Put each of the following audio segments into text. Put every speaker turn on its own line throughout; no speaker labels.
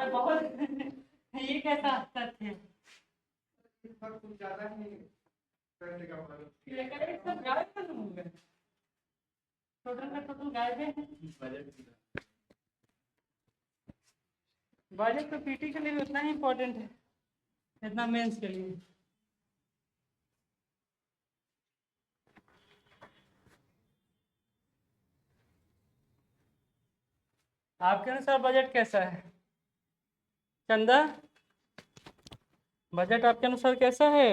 अरे बहुत ये कैसा तथ्य है?
कुछ ज्यादा ही करने का मतलब
लेकर एक सब गायब कर दूंगा। टोटल का टोटल गायब है। बजट तो पीटी के लिए भी उतना ही इम्पोर्टेंट है जितना मेंस के लिए। आपके अनुसार बजट कैसा है चंदा? बजट आपके अनुसार कैसा है?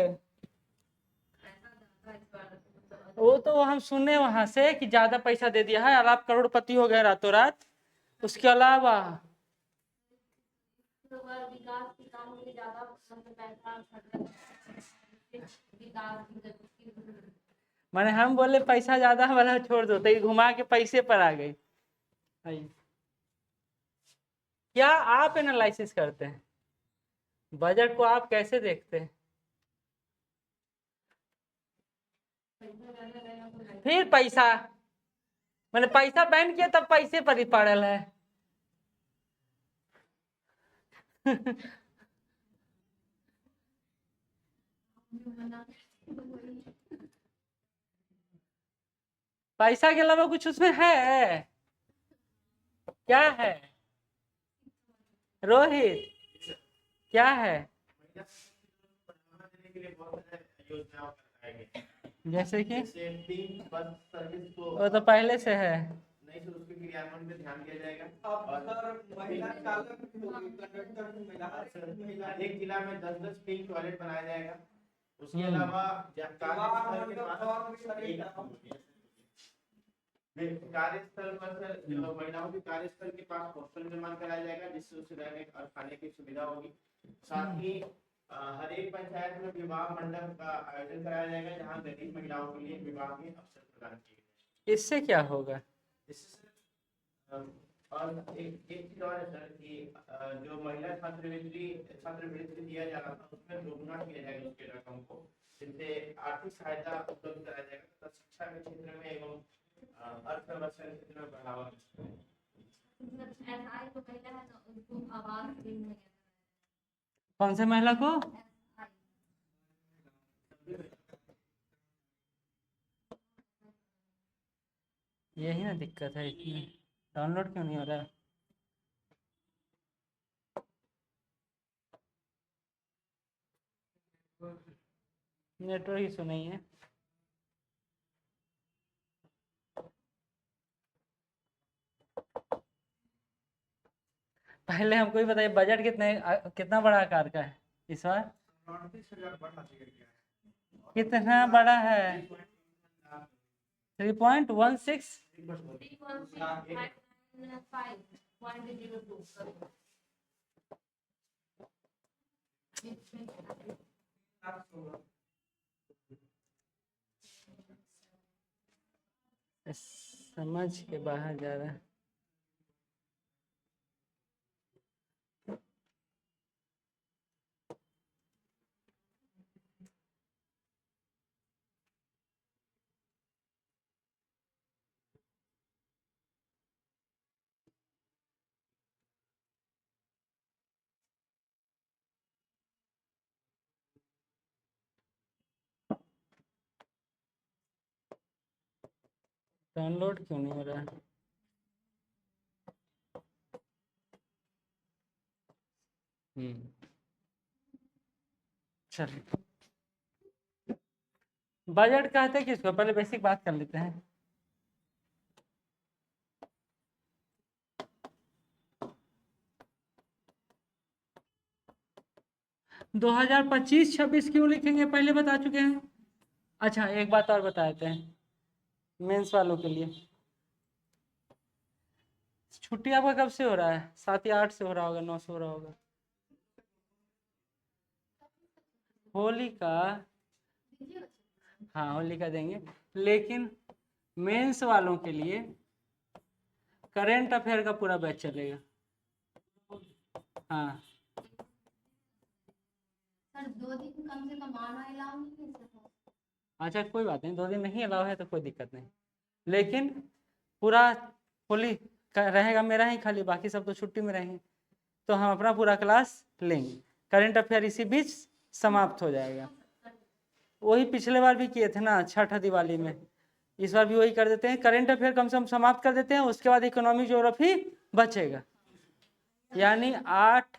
वो तो हम सुने वहां से कि ज्यादा पैसा दे दिया है और आप करोड़पति हो गए रातों रात। उसके अलावा
विकास के काम के लिए ज्यादा
मैंने हम बोले पैसा ज्यादा वाला छोड़ दो, तो घुमा के पैसे पर आ गई। क्या आप एनालिसिस करते हैं बजट को? आप कैसे देखते हैं? फिर पैसा मैंने पैसा बैन किया तब पैसे पर ही पड़ल है। पैसा के अलावा कुछ उसमें है? क्या है रोहित, क्या है? जैसे कि वो तो पहले से है।
नहीं तो उसके क्रियान्वयन पे ध्यान दिया जाएगा। और महिला चालक एक जिला में 10-10 पिंक टॉयलेट बनाया जाएगा। उसके अलावा कार्यस्थल पर महिलाओं के कार्यस्थल के पास हॉस्टल निर्माण कराया जाएगा, जिससे उसे रहने और खाने की सुविधा होगी। साथ ही हर एक पंचायत में विवाह मंडप का आयोजन कराया जाएगा, जहां गरीब महिलाओं के लिए विवाह के अवसर प्रदान किए जाएंगे।
इससे क्या होगा?
और एक चीज और है सर कि जो महिला छात्रवृत्ति दिया जा रहा था उसमें दोगुना किया जाएगा उसके रकम को, जिससे आर्थिक सहायता उपलब्ध कराया जाएगा तथा शिक्षा के क्षेत्र में एवं अर्थव्यवस्था के क्षेत्र में बढ़ावा मिलेगा।
कौन से महिला को? यही ना दिक्कत है, इसमें डाउनलोड क्यों नहीं हो रहा? नेटवर्क इशू नहीं है। पहले हमको ही बताइए बजट कितना बड़ा आकार का है इस बार?
39,000
कितना बड़ा है? 3.16 समझ के बाहर जा रहा है। डाउनलोड क्यों नहीं हो रहा है? चलिए बजट कहते हैं किसको, पहले बेसिक बात कर लेते हैं। दो 2025-26 क्यों लिखेंगे पहले बता चुके हैं। अच्छा एक बात और बता देते हैं मेंस वालों के लिए। छुट्टी आपका कब से हो रहा है? 7 या 8 से हो रहा होगा, 9 से हो रहा होगा। होली का, हाँ होली का देंगे, लेकिन मेंस वालों के लिए करेंट अफेयर का पूरा बैच चलेगा। हाँ
सर 2 दिन कम से कम आना अलाउ नहीं है सर।
अच्छा कोई बात नहीं, 2 दिन नहीं अलाउ है तो कोई दिक्कत नहीं, लेकिन पूरा होली का रहेगा मेरा ही खाली, बाकी सब तो छुट्टी में रहेंगे। तो हम अपना पूरा क्लास लेंगे। करंट अफेयर इसी बीच समाप्त हो जाएगा। वही पिछले बार भी किए थे ना, छठा दिवाली में, इस बार भी वही कर देते हैं। करंट अफेयर कम से कम समाप्त कर देते हैं, उसके बाद इकोनॉमिक ज्योग्राफी बचेगा। यानी 8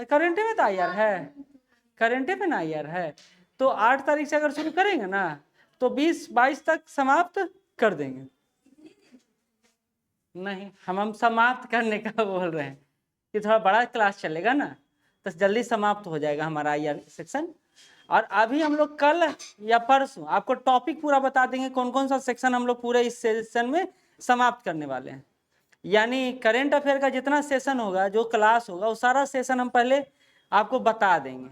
करंट में तो आईआर है, करंट में ना आईआर है, तो 8 तारीख से अगर शुरू करेंगे ना तो 20-22 तक समाप्त कर देंगे। नहीं, हम समाप्त करने का बोल रहे हैं कि थोड़ा बड़ा क्लास चलेगा ना, तो जल्दी समाप्त हो जाएगा हमारा आईआर सेक्शन। और अभी हम लोग कल या परसों आपको टॉपिक पूरा बता देंगे कौन कौन सा सेक्शन हम लोग पूरे इस सेशन में समाप्त करने वाले हैं। यानी करंट अफेयर का जितना सेशन होगा, जो क्लास होगा, वो सारा सेशन हम पहले आपको बता देंगे,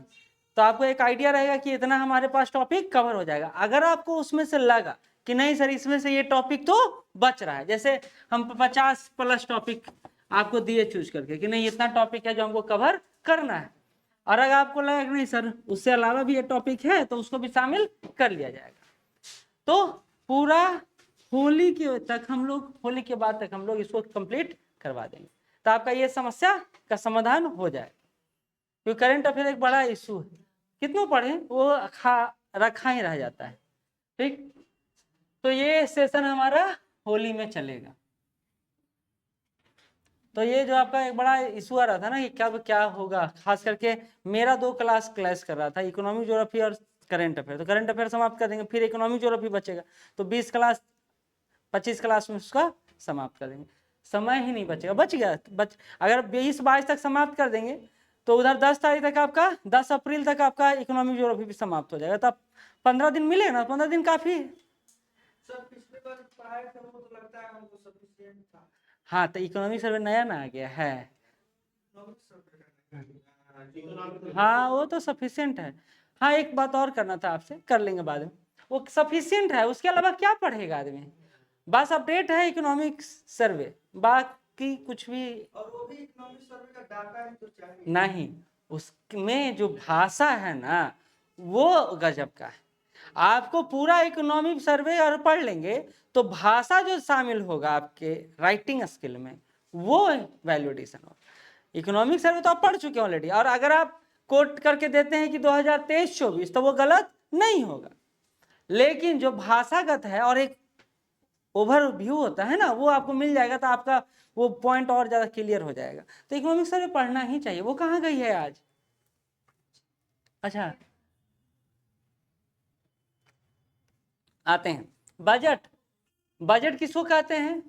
तो आपको एक आइडिया रहेगा कि इतना हमारे पास टॉपिक कवर हो जाएगा। अगर आपको उसमें से लगा कि नहीं सर इसमें से ये टॉपिक तो बच रहा है, जैसे हम 50+ टॉपिक आपको दिए चूज करके कि नहीं इतना टॉपिक है जो हमको कवर करना है, और अगर आपको लगा कि नहीं सर उससे अलावा भी ये टॉपिक है तो उसको भी शामिल कर लिया जाएगा। तो पूरा होली के तक हम लोग, होली के बाद तक हम लोग इसको कंप्लीट करवा देंगे, तो आपका ये समस्या का समाधान हो जाए। क्योंकि करंट अफेयर एक बड़ा इशू है, कितना पढ़े वो रखा ही रह जाता है। ठीक, तो ये सेशन हमारा होली में चलेगा। तो ये जो आपका एक बड़ा इशू आ रहा था ना कि कब क्या होगा, खास करके मेरा 2 क्लास क्लैश कर रहा था, इकोनॉमिक ज्योग्राफी और करंट अफेयर। तो करंट अफेयर समाप्त कर देंगे, फिर इकोनॉमिक ज्योग्राफी बचेगा, तो 20 क्लास 25 क्लास में उसका समाप्त कर देंगे, समय ही नहीं बचेगा। बच गया अगर 20-22 तक समाप्त कर देंगे तो उधर 10 तारीख तक आपका, 10 अप्रैल तक आपका इकोनॉमिक ज्योग्राफी भी समाप्त हो जाएगा। तब 15 दिन मिले ना, 15 दिन काफी है।
सर पिछले बार पढ़ाए थे वो तो लगता है हमको सफिशिएंट था।
हाँ, तो इकोनॉमिक सर्वे नया ना आ गया है। हाँ वो तो सफिशिएंट है। हाँ एक बात और करना था आपसे, कर लेंगे बाद में, वो सफिशिएंट है, उसके अलावा क्या पढ़ेगा आदमी, बस अपडेट है इकोनॉमिक सर्वे, बाकी कुछ भी।
और वो भी इकोनॉमिक सर्वे का डाटा ही तो चाहिए।
नहीं, उसमें जो भाषा है ना वो गजब का है। आपको पूरा इकोनॉमिक सर्वे और पढ़ लेंगे तो भाषा जो शामिल होगा आपके राइटिंग स्किल में वो वैल्यू एडिशन होगा। इकोनॉमिक सर्वे तो आप पढ़ चुके हैं ऑलरेडी, और अगर आप कोट करके देते हैं कि 2023-24 तो वो गलत नहीं होगा, लेकिन जो भाषागत है और एक ओवरव्यू होता है ना वो आपको मिल जाएगा, तो आपका वो पॉइंट और ज्यादा क्लियर हो जाएगा। तो इकोनॉमिक सर्वे पढ़ना ही चाहिए। वो कहाँ गई है आज? अच्छा आते हैं बजट। बजट किसको कहते हैं?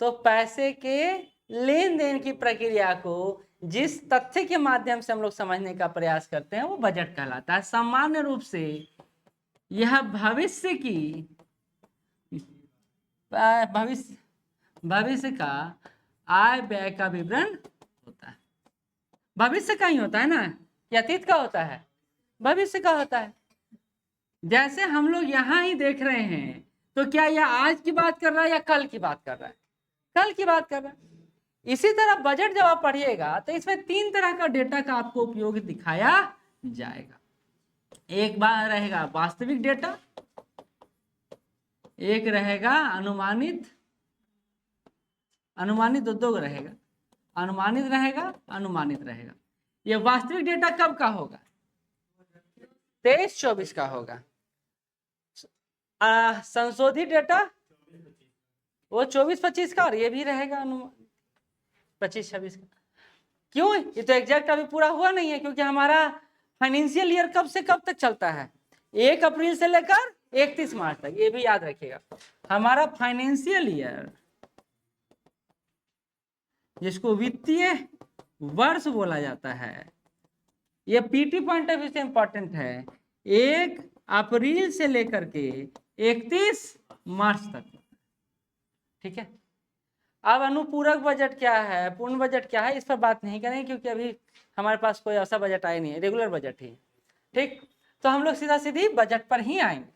तो पैसे के लेन देन की प्रक्रिया को जिस तथ्य के माध्यम से हम लोग समझने का प्रयास करते हैं वो बजट कहलाता है। सामान्य रूप से यह भविष्य की भविष्य का आय व्यय का विवरण होता है। भविष्य का ही होता है ना, या अतीत का होता है? भविष्य का होता है। जैसे हम लोग यहाँ ही देख रहे हैं, तो क्या यह आज की बात कर रहा है या कल की बात कर रहा है? कल की बात कर रहा है। इसी तरह बजट जब आप पढ़िएगा तो इसमें 3 तरह का डेटा का आपको उपयोग दिखाया जाएगा। एक बार रहेगा वास्तविक डेटा, एक रहेगा अनुमानित, दो रहेगा, अनुमानित रहेगा, अनुमानित रहेगा। ये वास्तविक डेटा कब का होगा? 23-24 का होगा। संशोधित डेटा वो 24-25 का, और ये भी रहेगा अनुमान 25-26 का। क्यों? ये तो एग्जैक्ट अभी पूरा हुआ नहीं है, क्योंकि हमारा फाइनेंशियल ईयर कब से कब तक चलता है? 1 अप्रैल से लेकर 31 मार्च तक। ये भी याद रखिएगा, हमारा फाइनेंशियल ईयर, जिसको वित्तीय वर्ष बोला जाता है, ये पीटी पॉइंट ऑफ व्यू से इंपॉर्टेंट है। 1 अप्रैल से लेकर के 31 मार्च तक। ठीक है। अब अनुपूरक बजट क्या है, पूर्ण बजट क्या है, इस पर बात नहीं करेंगे, क्योंकि अभी हमारे पास कोई ऐसा बजट आया नहीं है, रेगुलर बजट ही। ठीक, तो हम लोग सीधा सीधी बजट पर ही आएंगे।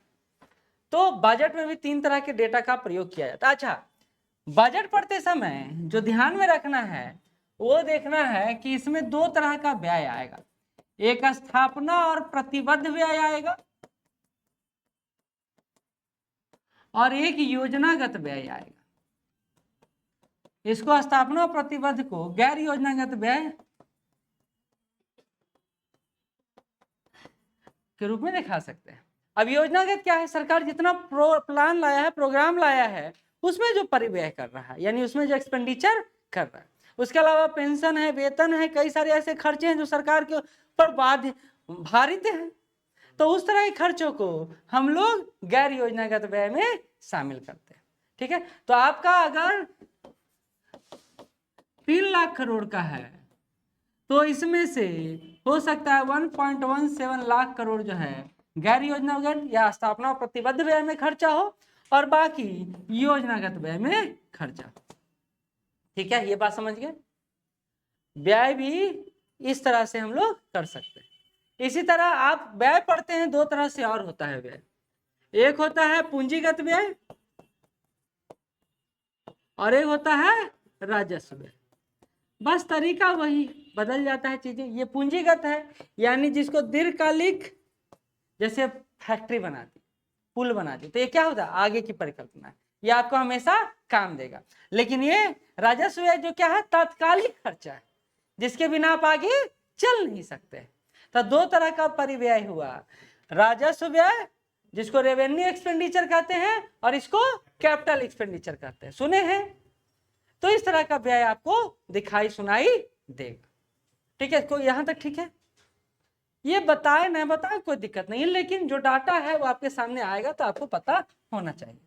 तो बजट में भी 3 तरह के डेटा का प्रयोग किया जाता है। अच्छा, बजट पढ़ते समय जो ध्यान में रखना है वो देखना है कि इसमें 2 तरह का व्यय आएगा, एक स्थापना और प्रतिबद्ध व्यय आएगा, और एक योजनागत व्यय आएगा। इसको स्थापना प्रतिबद्ध को गैर योजनागत व्यय के रूप में दिखा सकते हैं। अब योजनागत क्या है, सरकार जितना प्लान लाया है, प्रोग्राम लाया है, उसमें जो परिव्यय कर रहा है, यानी उसमें जो एक्सपेंडिचर कर रहा है। उसके अलावा पेंशन है, वेतन है, कई सारे ऐसे खर्चे हैं जो सरकार के ऊपर भारित हैं, तो उस तरह के खर्चों को हम लोग गैर योजनागत व्यय में शामिल करते हैं। ठीक है, तो आपका अगर 3 लाख करोड़ का है तो इसमें से हो सकता है 1.17 लाख करोड़ जो है गैर योजनागत या स्थापना प्रतिबद्ध व्यय में खर्चा हो और बाकी योजनागत व्यय में खर्चा। ठीक है, ये बात समझ गए। व्यय भी इस तरह से हम लोग कर सकते हैं। इसी तरह आप व्यय पढ़ते हैं, 2 तरह से और होता है व्यय। एक होता है पूंजीगत व्यय और एक होता है राजस्व व्यय। बस तरीका वही, बदल जाता है चीजें। ये पूंजीगत है, यानी जिसको दीर्घकालिक, जैसे फैक्ट्री बनाती, पुल बनाती, तो ये क्या होता है, आगे की परिकल्पना है, ये आपको हमेशा काम देगा। लेकिन ये राजस्व व्यय जो क्या है, तात्कालिक खर्चा है, जिसके बिना आप आगे चल नहीं सकते। तो 2 तरह का परिव्यय हुआ, राजस्व व्यय जिसको रेवेन्यू एक्सपेंडिचर कहते हैं और इसको कैपिटल एक्सपेंडिचर कहते हैं, सुने हैं। तो इस तरह का व्यय आपको दिखाई सुनाई देगा। ठीक है, कोई यहां तक ठीक है? ये बताए ना बताए कोई दिक्कत नहीं है, लेकिन जो डाटा है वो आपके सामने आएगा तो आपको पता होना चाहिए।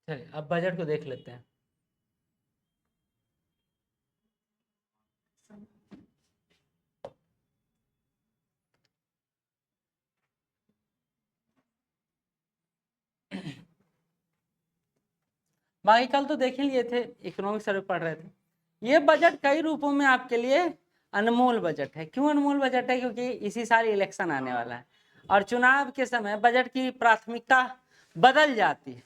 चलिए अब बजट को देख लेते हैं। बाकी कल तो देख ही लिए थे, इकोनॉमिक सर्वे पढ़ रहे थे। ये बजट कई रूपों में आपके लिए अनमोल बजट है। क्यों अनमोल बजट है? क्योंकि इसी साल इलेक्शन आने वाला है और चुनाव के समय बजट की प्राथमिकता बदल जाती है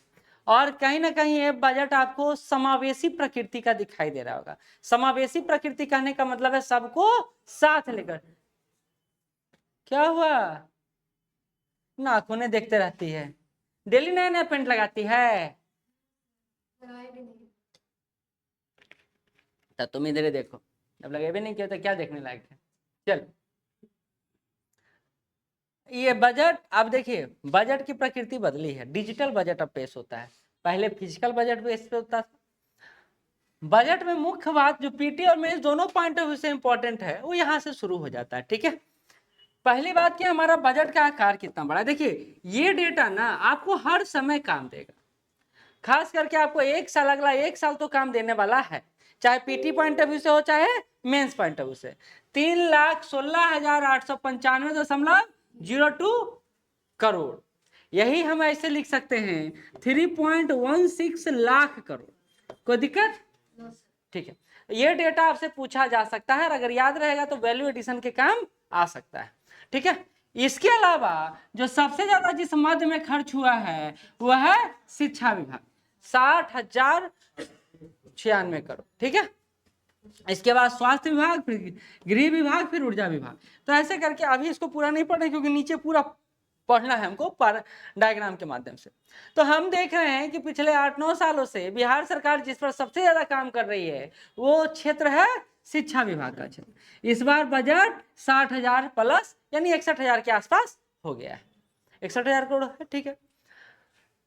और कहीं ना कहीं ये बजट आपको समावेशी प्रकृति का दिखाई दे रहा होगा। समावेशी प्रकृति कहने का मतलब है सबको साथ लेकर। क्या हुआ? नाखूने देखते रहती है, डेली नया नया पेंट लगाती है। तो तुम इधर देखो, जब लगे भी नहीं किया तो क्या देखने लायक है। चल, ये बजट, अब देखिए बजट की प्रकृति बदली है, डिजिटल बजट अब पेश होता है, पहले फिजिकल बजट पेश होता था। बजट में मुख्य बात जो पीटी और मेंस दोनों पॉइंट ऑफ व्यू से इंपॉर्टेंट है वो यहाँ से शुरू हो जाता है। ठीक है, पहली बात कि हमारा बजट का आकार कितना बड़ा है। देखिए ये डेटा ना आपको हर समय काम देगा, खास करके आपको 1 साल, अगला 1 साल तो काम देने वाला है, चाहे पीटी पॉइंट ऑफ व्यू से हो चाहे मेंस पॉइंट ऑफ व्यू से। 3,16,895.02 करोड़, यही हम ऐसे लिख सकते हैं 3.16 लाख करोड़। कोई दिक्कत? ठीक है, ये डेटा आपसे पूछा जा सकता है और अगर याद रहेगा तो वैल्यू एडिशन के काम आ सकता है। ठीक है, इसके अलावा जो सबसे ज्यादा जिस मद में खर्च हुआ है वह है शिक्षा विभाग, 60,096 करोड़। ठीक है, इसके बाद स्वास्थ्य विभाग, फिर गृह विभाग, फिर ऊर्जा विभाग। तो ऐसे करके अभी इसको पूरा नहीं पढ़ना क्योंकि नीचे पूरा पढ़ना है हमको पर डायग्राम के माध्यम से। तो हम देख रहे हैं कि पिछले 8-9 सालों से बिहार सरकार जिस पर सबसे ज्यादा काम कर रही है वो क्षेत्र है शिक्षा विभाग का क्षेत्र। इस बार बजट 60,000 प्लस यानी 61,000 के आसपास हो गया है, 61,000 करोड़ है। ठीक है,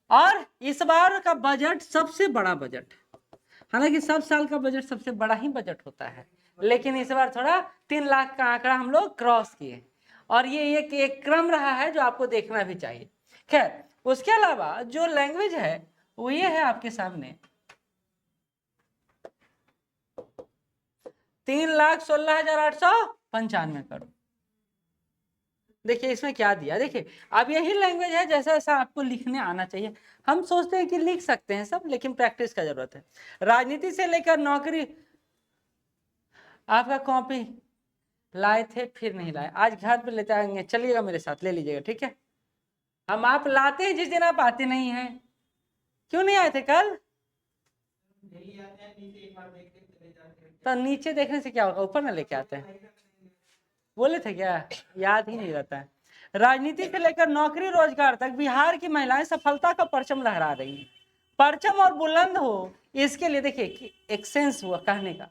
और इस बार का बजट सबसे बड़ा बजट है। हालांकि सब साल का बजट सबसे बड़ा ही बजट होता है, लेकिन इस बार थोड़ा 3 लाख का आंकड़ा हम लोग क्रॉस किए और ये एक क्रम रहा है जो आपको देखना भी चाहिए। खैर, उसके अलावा जो लैंग्वेज है वो ये है आपके सामने, 3,16,895 करोड़। देखिए इसमें क्या दिया, देखिए अब यही लैंग्वेज है जैसा जैसा आपको लिखने आना चाहिए। हम सोचते हैं कि लिख सकते हैं सब, लेकिन प्रैक्टिस का जरूरत है। राजनीति से लेकर नौकरी, आपका कॉपी लाए थे फिर नहीं लाए, आज घर पे लेते आएंगे, चलिएगा मेरे साथ, ले लीजिएगा। ठीक है, हम आप लाते हैं जिस दिन आप आते नहीं हैं। क्यों नहीं आए थे कल? तो नीचे देखने से क्या होगा, ऊपर ना लेके आते हैं। बोले थे क्या? याद ही नहीं रहता है। राजनीति से लेकर नौकरी रोजगार तक बिहार की महिलाएं सफलता का परचम लहरा रही हैं। परचम और बुलंद हो, इसके लिए देखिए कि एक सेंस हुआ कहने का।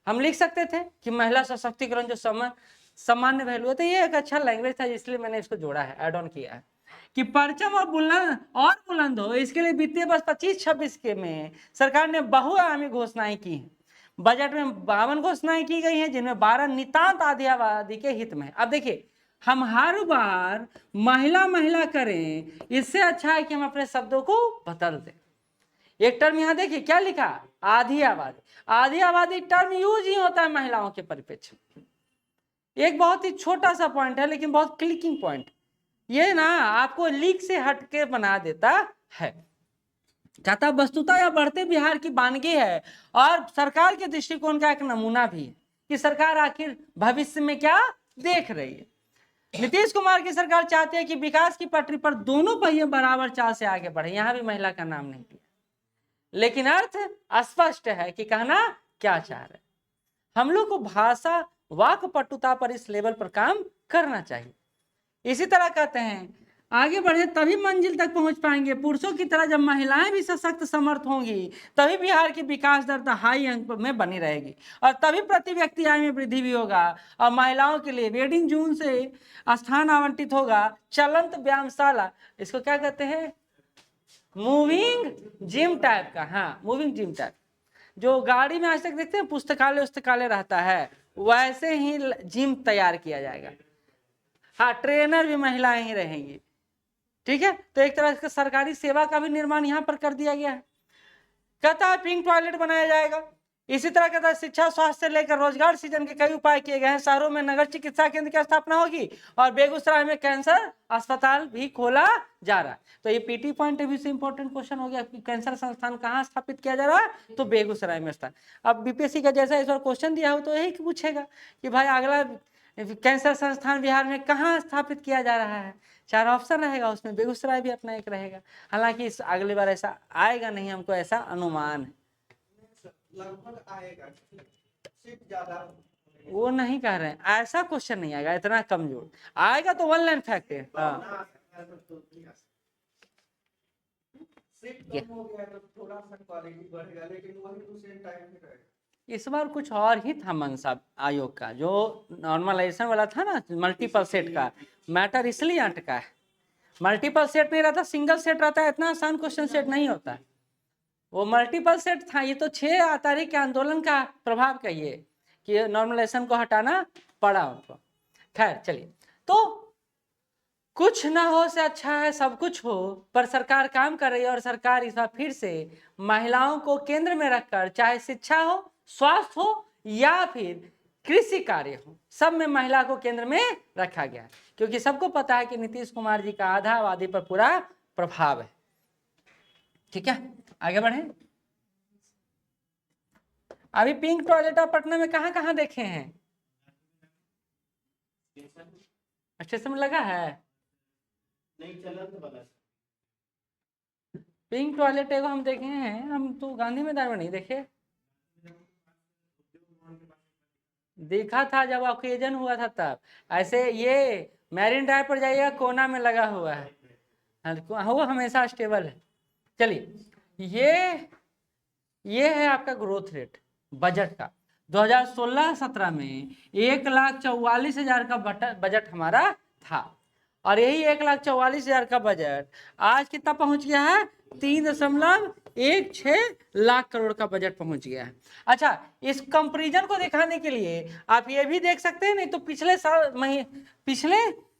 हम लिख सकते थे कि महिला सशक्तिकरण जो सामान्य वैल्यू है, तो ये एक अच्छा लैंग्वेज था, इसलिए मैंने इसको जोड़ा है, ऐड ऑन किया है कि परचम और बुलंद हो, इसके लिए वित्तीय वर्ष 25-26 के में सरकार ने बहुआयामी घोषणाएं की हैं। बजट में 52 घोषणाएं की गई हैं, जिनमें 12 नितांत आधी आबादी के हित में। अब देखिए, हम हर बार महिला करें, इससे अच्छा है कि हम अपने शब्दों को बदल दें। एक टर्म यहाँ देखिए क्या लिखा, आधी आबादी। आधी आबादी टर्म यूज ही होता है महिलाओं के परिप्रेक्ष्य में। एक बहुत ही छोटा सा पॉइंट है, लेकिन बहुत क्लिकिंग पॉइंट, ये ना आपको लीक से हटके बना देता है। कहता वस्तुतः यह बढ़ते बिहार की वानगी है और सरकार के दृष्टिकोण का एक नमूना भी है कि सरकार आखिर भविष्य में क्या देख रही है। नीतीश कुमार की सरकार चाहती है कि विकास की पटरी पर दोनों पहिए बराबर चाल से आगे बढ़े। यहां भी महिला का नाम नहीं लिया, लेकिन अर्थ स्पष्ट है कि कहना क्या चाह रहे। हम लोग को भाषा वाक पटुता पर इस लेवल पर काम करना चाहिए। इसी तरह कहते हैं आगे बढ़े तभी मंजिल तक पहुंच पाएंगे। पुरुषों की तरह जब महिलाएं भी सशक्त समर्थ होंगी, तभी बिहार की विकास दर हाई अंक में बनी रहेगी और तभी प्रति व्यक्ति आय में वृद्धि भी होगा। और महिलाओं के लिए वेडिंग जून से स्थान आवंटित होगा चलंत व्यायामशाला, इसको क्या कहते हैं, मूविंग जिम टाइप का। हाँ, मूविंग जिम टाइप, जो गाड़ी में आज तक देखते हैं पुस्तकालय रहता है, वैसे ही जिम तैयार किया जाएगा। हाँ, ट्रेनर भी महिलाएं ही रहेंगी। ठीक है, तो एक तरह से सरकारी सेवा का भी निर्माण यहाँ पर कर दिया गया है। कहता है पिंक टॉयलेट बनाया जाएगा। इसी तरह कहता है शिक्षा स्वास्थ्य से लेकर रोजगार सृजन के कई उपाय किए गए हैं। शहरों में नगर चिकित्सा केंद्र की स्थापना होगी और बेगूसराय में कैंसर अस्पताल भी खोला जा रहा है। तो ये पीटी पॉइंट भी से इंपॉर्टेंट क्वेश्चन हो गया कि कैंसर संस्थान कहाँ स्थापित किया जा रहा है, तो बेगूसराय में स्थान। अब बीपीएससी का जैसा इस बार क्वेश्चन दिया हो तो यही पूछेगा कि भाई अगला कैंसर संस्थान बिहार में कहाँ स्थापित किया जा रहा है। 4 ऑप्शन रहेगा, उसमें बेगूसराय भी अपना एक रहेगा। हालांकि इस अगली बार ऐसा आएगा नहीं, हमको ऐसा अनुमान है।
लगभग आएगा, सीट ज्यादा
वो नहीं कह रहे हैं, ऐसा क्वेश्चन नहीं आएगा इतना कमजोर आएगा, तो वन लाइन फैक्ट है। हाँ,
सीट कम हो गया तो थोड़ा सा क्वालिटी बढ़ेगा, लेकिन वही तो सेम टाइम पे रहेगा।
इस बार कुछ और ही था मनसा आयोग का, जो नॉर्मलाइजेशन वाला था ना, मल्टीपल सेट का मैटर इसलिए अटका है। मल्टीपल सेट नहीं रहता, सिंगल सेट रहता है, इतना आसान क्वेश्चन सेट नहीं होता है। वो मल्टीपल सेट था। ये तो 6 तारीख के आंदोलन का प्रभाव कहिए कि नॉर्मलाइजेशन को हटाना पड़ा उनको। खैर चलिए, तो कुछ ना हो से अच्छा है सब कुछ हो, पर सरकार काम कर रही है और सरकार इस बार फिर से महिलाओं को केंद्र में रखकर, चाहे शिक्षा हो, स्वास्थ्य हो या फिर कृषि कार्य हो, सब में महिला को केंद्र में रखा गया है। क्योंकि सबको पता है कि नीतीश कुमार जी का आधा आबादी पर पूरा प्रभाव है। ठीक है, आगे बढ़े। अभी पिंक टॉयलेट आप पटना में कहाँ कहाँ देखे हैं? स्टेशन में लगा है
नहीं, चलंत वाला
पिंक टॉयलेट। एगो हम देखे हैं, हम तो गांधी मैदान में नहीं देखे। देखा था जब ओकेजन हुआ था तब। ऐसे ये मैरिन ड्राइव पर जाइएगा, कोना में लगा हुआ है, वो हमेशा स्टेबल है। चलिए, ये है आपका ग्रोथ रेट बजट का। 2016-17 में 1,44,000 का बजट हमारा था, और यही 1,44,000 का बजट आज कितना पहुंच गया है? 3.16 लाख करोड़ का बजट पहुंच गया है। अच्छा, इस कंपैरिजन को दिखाने के लिए आप ये भी देख सकते हैं, नहीं तो पिछले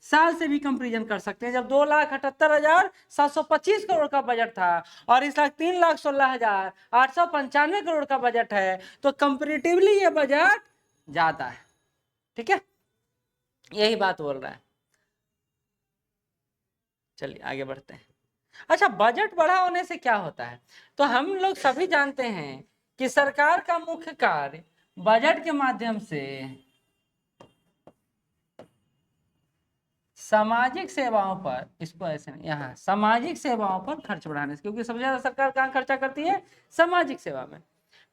साल से भी कंपैरिजन कर सकते हैं, जब 2,78,725 करोड़ का बजट था और इस लाख 3,16,895 करोड़ का बजट है, तो कंपैरेटिवली ये बजट ज्यादा है। ठीक है, यही बात बोल रहा है। चलिए आगे बढ़ते हैं। अच्छा, बजट बड़ा होने से क्या होता है? तो हम लोग सभी जानते हैं कि सरकार का मुख्य कार्य बजट के माध्यम से सामाजिक सेवाओं पर, इसको ऐसे नहीं, यहाँ सामाजिक सेवाओं पर खर्च बढ़ाने से, क्योंकि सबसे ज्यादा सरकार कहाँ खर्चा करती है? सामाजिक सेवा में।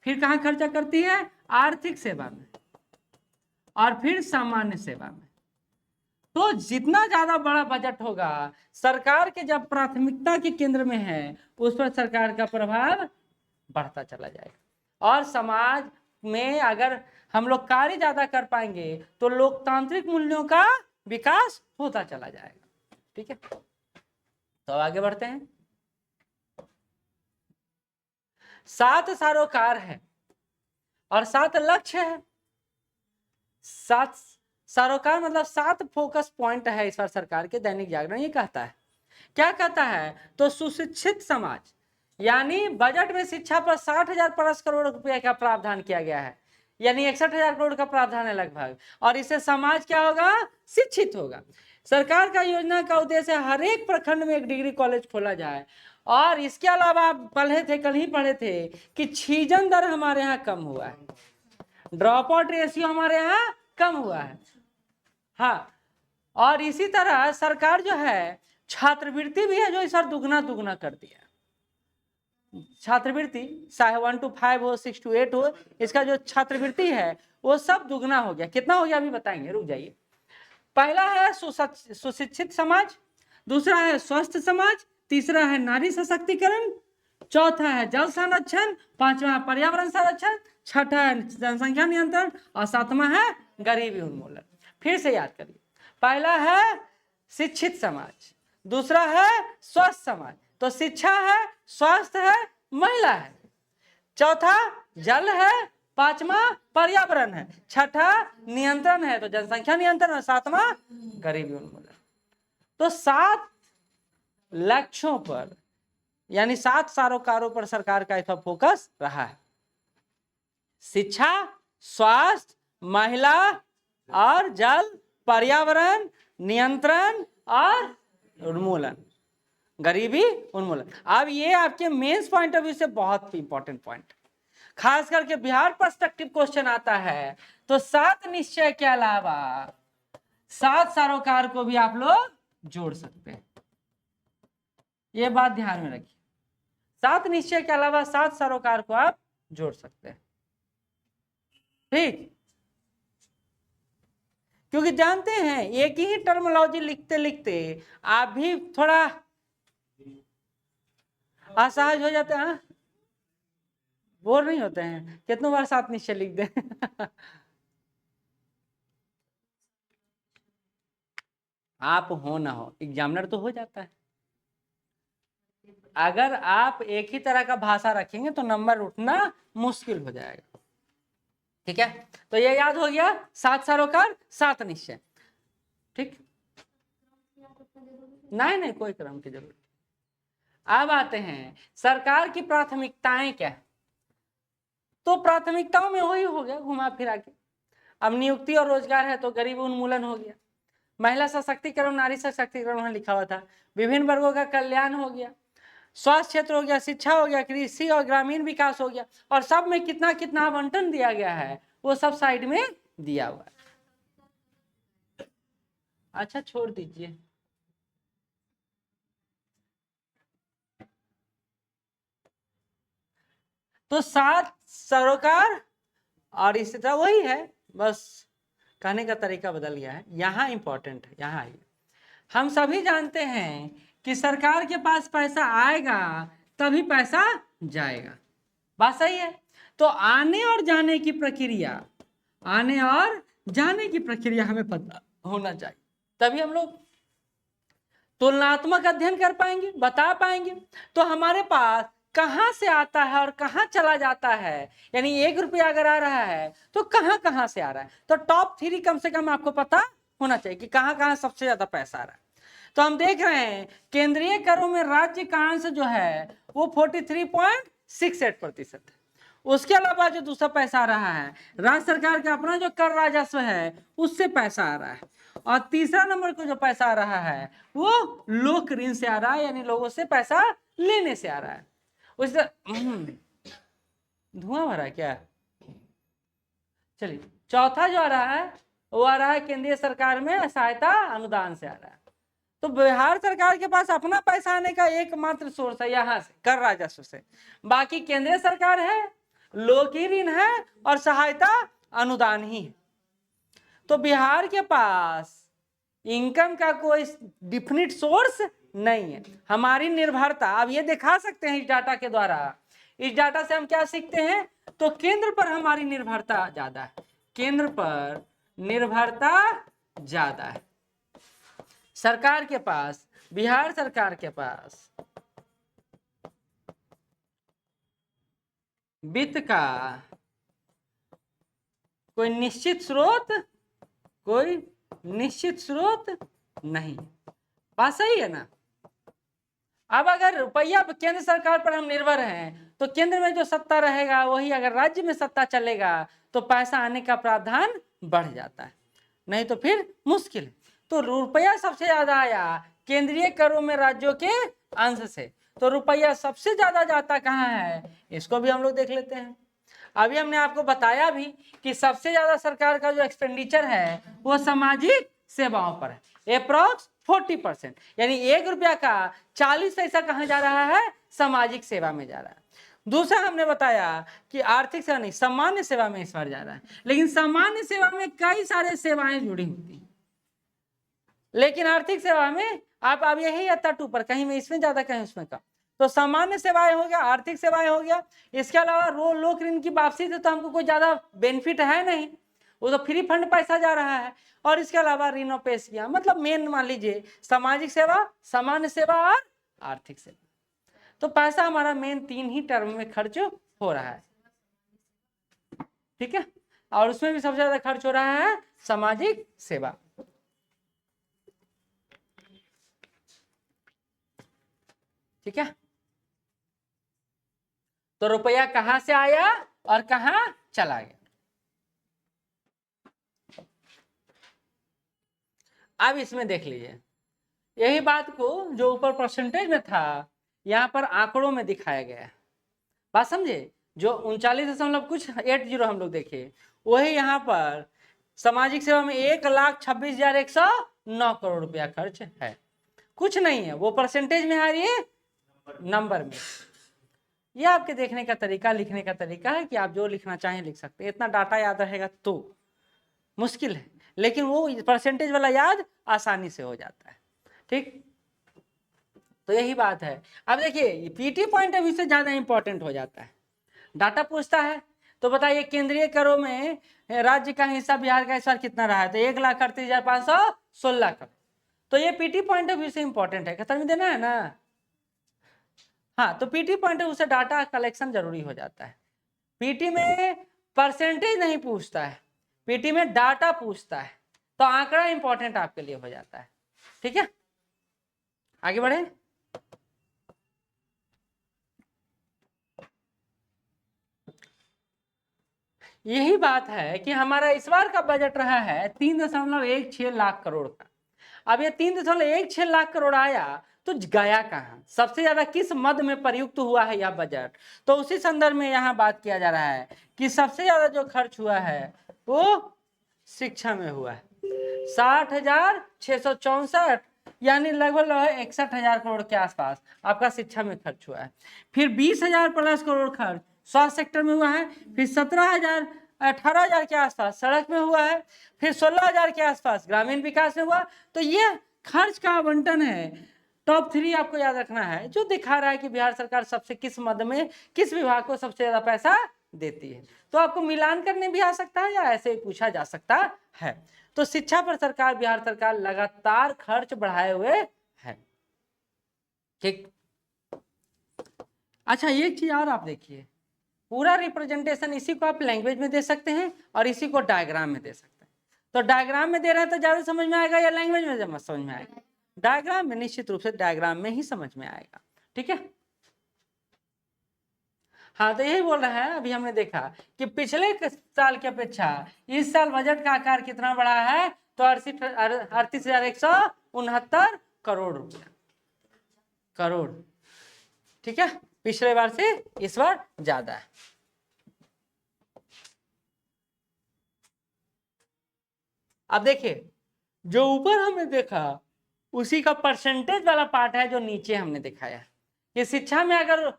फिर कहाँ खर्चा करती है? आर्थिक सेवा में, और फिर सामान्य सेवा में। तो जितना ज्यादा बड़ा बजट होगा, सरकार के जब प्राथमिकता के केंद्र में है, उस पर सरकार का प्रभाव बढ़ता चला जाएगा। और समाज में अगर हम लोग कार्य ज्यादा कर पाएंगे तो लोकतांत्रिक मूल्यों का विकास होता चला जाएगा। ठीक है, तो आगे बढ़ते हैं। 7 सरोकार है और 7 लक्ष्य है। 7 सरोकार मतलब 7 फोकस पॉइंट है इस बार सरकार के। दैनिक जागरण ये कहता है, क्या कहता है, तो सुशिक्षित समाज, यानी बजट में शिक्षा पर 60,000+ करोड़ रुपए का प्रावधान किया गया है, यानी 61,000 करोड़ का प्रावधान है लगभग। और इससे समाज क्या होगा, शिक्षित होगा। सरकार का योजना का उद्देश्य हर एक प्रखंड में एक डिग्री कॉलेज खोला जाए। और इसके अलावा आप पढ़े थे, कल ही पढ़े थे कि छीजन दर हमारे यहाँ कम हुआ है, ड्रॉप आउट रेशियो हमारे यहाँ कम हुआ है। हाँ, और इसी तरह सरकार जो है छात्रवृत्ति भी है जो इस बार दुगना कर दिया। छात्रवृत्ति चाहे 1 to 5 हो, 6 to 8 हो, इसका जो छात्रवृत्ति है वो सब दुगना हो गया। कितना हो गया अभी बताएंगे, रुक जाइए। पहला है सुशिक्षित समाज, दूसरा है स्वस्थ समाज, तीसरा है नारी सशक्तिकरण, चौथा है जल संरक्षण, पांचवा पर्यावरण संरक्षण, छठा है जनसंख्या नियंत्रण और सातवां है गरीबी उन्मूलन। फिर से याद करिए, पहला है शिक्षित समाज, दूसरा है स्वस्थ समाज, तो शिक्षा है, स्वास्थ्य है, महिला है, चौथा जल है, पांचवा पर्यावरण है, छठा नियंत्रण है तो जनसंख्या नियंत्रण, और सातवां गरीबी उन्मूलन। तो 7 लक्ष्यों पर यानी 7 सरोकारों पर सरकार का इसका फोकस रहा है। शिक्षा, स्वास्थ्य, महिला और जल, पर्यावरण, नियंत्रण और उन्मूलन, गरीबी उन्मूलन। अब ये आपके मेंस पॉइंट ऑफ व्यू से बहुत इंपॉर्टेंट पॉइंट, खास करके बिहार पर्सपेक्टिव क्वेश्चन आता है। तो 7 निश्चय के अलावा 7 सरोकार को भी आप लोग जोड़ सकते हैं, ये बात ध्यान में रखिए। 7 निश्चय के अलावा 7 सरोकार को आप जोड़ सकते हैं, ठीक। क्योंकि जानते हैं एक ही टर्मिनोलॉजी लिखते लिखते आप भी थोड़ा असहज हो जाते हैं, बोर नहीं होते हैं। कितनों बार 7 निश्चय लिख दें आप हो ना हो, एग्जामिनर तो हो जाता है। अगर आप एक ही तरह का भाषा रखेंगे तो नंबर उठना मुश्किल हो जाएगा। ठीक है, तो ये याद हो गया, 7 सरोकार 7 निश्चय, ठीक। नहीं कोई क्रम की जरूरत। अब आते हैं सरकार की प्राथमिकताएं क्या है। तो प्राथमिकताओं में वही हो गया घुमा फिरा के। अब नियुक्ति और रोजगार है तो गरीबी उन्मूलन हो गया, महिला सशक्तिकरण, नारी सशक्तिकरण वहां लिखा हुआ था, विभिन्न वर्गों का कल्याण हो गया, स्वास्थ्य क्षेत्र हो गया, शिक्षा हो गया, कृषि और ग्रामीण विकास हो गया। और सब में कितना कितना आवंटन दिया गया है वो सब साइड में दिया हुआ है। अच्छा छोड़ दीजिए, तो 7 सरोकार और इसी तरह वही है, बस कहने का तरीका बदल गया है। यहाँ इंपॉर्टेंट है, यहाँ आइए। हम सभी जानते हैं कि सरकार के पास पैसा आएगा तभी पैसा जाएगा, बात सही है। तो आने और जाने की प्रक्रिया, आने और जाने की प्रक्रिया हमें पता होना चाहिए, तभी हम लोग तुलनात्मक अध्ययन कर पाएंगे, बता पाएंगे। तो हमारे पास कहां से आता है और कहां चला जाता है, यानी 1 रुपया अगर आ रहा है तो कहां कहां से आ रहा है। तो टॉप 3 कम से कम आपको पता होना चाहिए कि कहां कहां सबसे ज्यादा पैसा आ रहा है। तो हम देख रहे हैं केंद्रीय करों में राज्य का अंश जो है वो 43.68% है। उसके अलावा जो दूसरा पैसा आ रहा है राज्य सरकार का अपना जो कर राजस्व है उससे पैसा आ रहा है। और तीसरा नंबर को जो पैसा आ रहा है वो लोक ऋण से आ रहा है, यानी लोगों से पैसा लेने से आ रहा है। उससे धुआं भरा क्या, चलिए। चौथा जो आ रहा है वो आ रहा है केंद्रीय सरकार में सहायता अनुदान से आ रहा है। तो बिहार सरकार के पास अपना पैसा आने का एकमात्र सोर्स है यहाँ से, कर राजस्व से। बाकी केंद्रीय सरकार है, लोक ऋण है और सहायता अनुदान ही है। तो बिहार के पास इनकम का कोई डिफिनिट सोर्स नहीं है। हमारी निर्भरता अब ये दिखा सकते हैं इस डाटा के द्वारा। इस डाटा से हम क्या सीखते हैं, तो केंद्र पर हमारी निर्भरता ज्यादा है, केंद्र पर निर्भरता ज्यादा है। सरकार के पास, बिहार सरकार के पास वित्त का कोई निश्चित स्रोत नहीं। बात सही है ना। अब अगर रुपया केंद्र सरकार पर हम निर्भर हैं तो केंद्र में जो सत्ता रहेगा वही अगर राज्य में सत्ता चलेगा तो पैसा आने का प्रावधान बढ़ जाता है, नहीं तो फिर मुश्किल है। तो रुपया सबसे ज्यादा आया केंद्रीय करों में राज्यों के अंश से, तो रुपया सबसे ज्यादा जाता कहाँ है, इसको भी हम लोग देख लेते हैं। अभी हमने आपको बताया भी कि सबसे ज्यादा सरकार का जो एक्सपेंडिचर है वो सामाजिक सेवाओं पर है, अप्रॉक्स 40%, यानी 1 रुपया का 40 पैसा कहाँ जा रहा है, सामाजिक सेवा में जा रहा है। दूसरा हमने बताया कि आर्थिक सेवा नहीं, सामान्य सेवा में इस बार जा रहा है, लेकिन सामान्य सेवा में कई सारे सेवाएं जुड़ी होती हैं, लेकिन आर्थिक सेवा में आप अब यही है तट ऊपर, कहीं में इसमें ज्यादा कहीं उसमें कम। तो सामान्य सेवाएं हो गया, आर्थिक सेवाएं हो गया, इसके अलावा लोक ऋण की वापसी से तो हमको कोई ज्यादा बेनिफिट है नहीं, वो तो फ्री फंड पैसा जा रहा है। और इसके अलावा ऋणों पेश किया, मतलब मेन मान लीजिए सामाजिक सेवा, सामान्य सेवा और आर्थिक सेवा, तो पैसा हमारा मेन 3 ही टर्म में खर्च हो रहा है, ठीक है। और उसमें भी सबसे ज्यादा खर्च हो रहा है सामाजिक सेवा। ठीक है, तो रुपया कहां से आया और कहां चला गया। अब इसमें देख लीजिए, यही बात को जो ऊपर परसेंटेज में था यहां पर आंकड़ों में दिखाया गया है। बात समझे, जो 39.80 हम लोग देखे, वही यहाँ पर सामाजिक सेवा में 1,26,109 करोड़ रुपया खर्च है। कुछ नहीं है, वो परसेंटेज में आ रही है नंबर में। ये आपके देखने का तरीका, लिखने का तरीका है कि आप जो लिखना चाहें लिख सकते हैं। इतना डाटा याद रहेगा तो मुश्किल है, लेकिन वो परसेंटेज वाला याद आसानी से हो जाता है, ठीक। तो यही बात है। अब देखिए पीटी पॉइंट ऑफ व्यू से ज्यादा इंपॉर्टेंट हो जाता है। डाटा पूछता है तो बताइए केंद्रीय करों में राज्य का हिस्सा बिहार का इस बार कितना रहा है, तो 1,38,516 करोड़। तो ये पीटी पॉइंट ऑफ व्यू से इंपॉर्टेंट है, खत्म ही देना है ना। हाँ, तो पीटी पॉइंट ऑफ व्यू से डाटा कलेक्शन जरूरी हो जाता है। पीटी में परसेंटेज नहीं पूछता है, पीटी में डाटा पूछता है, तो आंकड़ा इंपॉर्टेंट आपके लिए हो जाता है, ठीक है। आगे बढ़े। यही बात है कि हमारा इस बार का बजट रहा है 3.16 लाख करोड़ का। अब ये 3.16 लाख करोड़ आया तो गया कहाँ, सबसे ज्यादा किस मद में प्रयुक्त हुआ है यह बजट, तो उसी संदर्भ में यहाँ बात किया जा रहा है कि सबसे ज्यादा जो खर्च हुआ है वो शिक्षा में हुआ है, 60,664, यानी लगभग 61,000 करोड़ के आसपास आपका शिक्षा में खर्च हुआ है। फिर 20,000 प्लस करोड़ खर्च स्वास्थ्य सेक्टर में हुआ है, फिर 18,000 के आसपास सड़क में हुआ है, फिर 16,000 के आसपास ग्रामीण विकास में हुआ। तो ये खर्च का आवंटन है। टॉप 3 आपको याद रखना है, जो दिखा रहा है कि बिहार सरकार सबसे किस मद में किस विभाग को सबसे ज्यादा पैसा देती है। तो आपको मिलान करने भी आ सकता है या ऐसे ही पूछा जा सकता है। तो शिक्षा पर सरकार, बिहार सरकार लगातार खर्च बढ़ाए हुए है, ठीक। अच्छा, एक चीज और आप देखिए, पूरा रिप्रेजेंटेशन इसी को आप लैंग्वेज में दे सकते हैं और इसी को डायग्राम में दे सकते हैं। तो डायग्राम में दे रहे हैं तो ज्यादा समझ में आएगा या लैंग्वेज में समझ में आएगा? डायग्राम में, निश्चित रूप से डायग्राम में ही समझ में आएगा, ठीक है। हाँ, तो यही बोल रहा है। अभी हमने देखा कि पिछले साल की अपेक्षा इस साल बजट का आकार कितना बढ़ा है, तो 38,169 करोड़ रुपया, करोड़, ठीक है। पिछले बार से इस बार ज्यादा है। अब देखिए, जो ऊपर हमने देखा उसी का परसेंटेज वाला पार्ट है जो नीचे हमने दिखाया। ये शिक्षा में अगर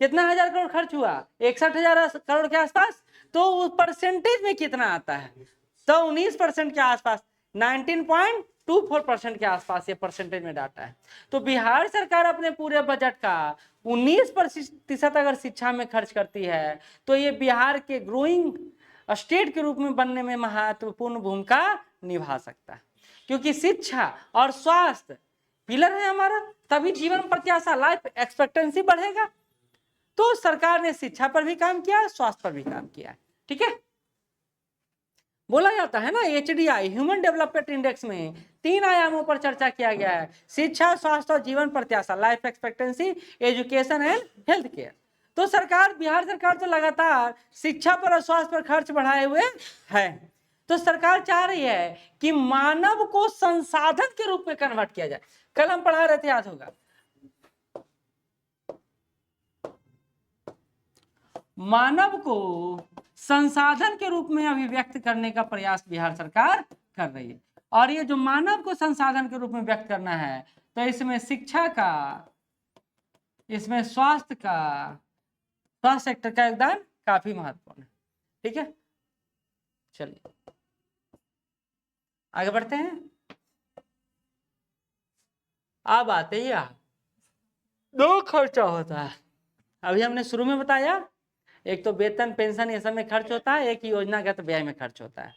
कितना हजार करोड़ खर्च हुआ, 61,000 करोड़ के आसपास, तो उस परसेंटेज में कितना आता है, तो 19% के आसपास, 24% के आसपास ये परसेंटेज में डाटा है। तो बिहार सरकार अपने पूरे बजट का 19% अगर शिक्षा में खर्च करती है तो ये बिहार के ग्रोइंग स्टेट के रूप में बनने में महत्वपूर्ण भूमिका निभा सकता है, क्योंकि शिक्षा और स्वास्थ्य पिलर है हमारा, तभी जीवन प्रत्याशा लाइफ एक्सपेक्टेंसी बढ़ेगा। तो सरकार ने शिक्षा पर भी काम किया, स्वास्थ्य पर भी काम किया, ठीक है। बोला जाता है ना HDI ह्यूमन डेवलपमेंट इंडेक्स में 3 आयामों पर चर्चा किया गया है, शिक्षा, स्वास्थ्य और जीवन प्रत्याशा, life expectancy, education and health care. तो सरकार, बिहार सरकार तो लगातार शिक्षा पर और स्वास्थ्य पर खर्च बढ़ाए हुए है। तो सरकार चाह रही है कि मानव को संसाधन के रूप में कन्वर्ट किया जाए। कल हम पढ़ा रहे थे, याद होगा, मानव को संसाधन के रूप में अभिव्यक्त करने का प्रयास बिहार सरकार कर रही है। और ये जो मानव को संसाधन के रूप में व्यक्त करना है, तो इसमें शिक्षा का, इसमें स्वास्थ्य सेक्टर का योगदान काफी महत्वपूर्ण है, ठीक है। चलिए आगे बढ़ते हैं। अब आते ही 2 खर्चा होता है। अभी हमने शुरू में बताया, एक तो वेतन पेंशन ये सब में खर्च होता है, एक योजनागत व्यय में खर्च होता है।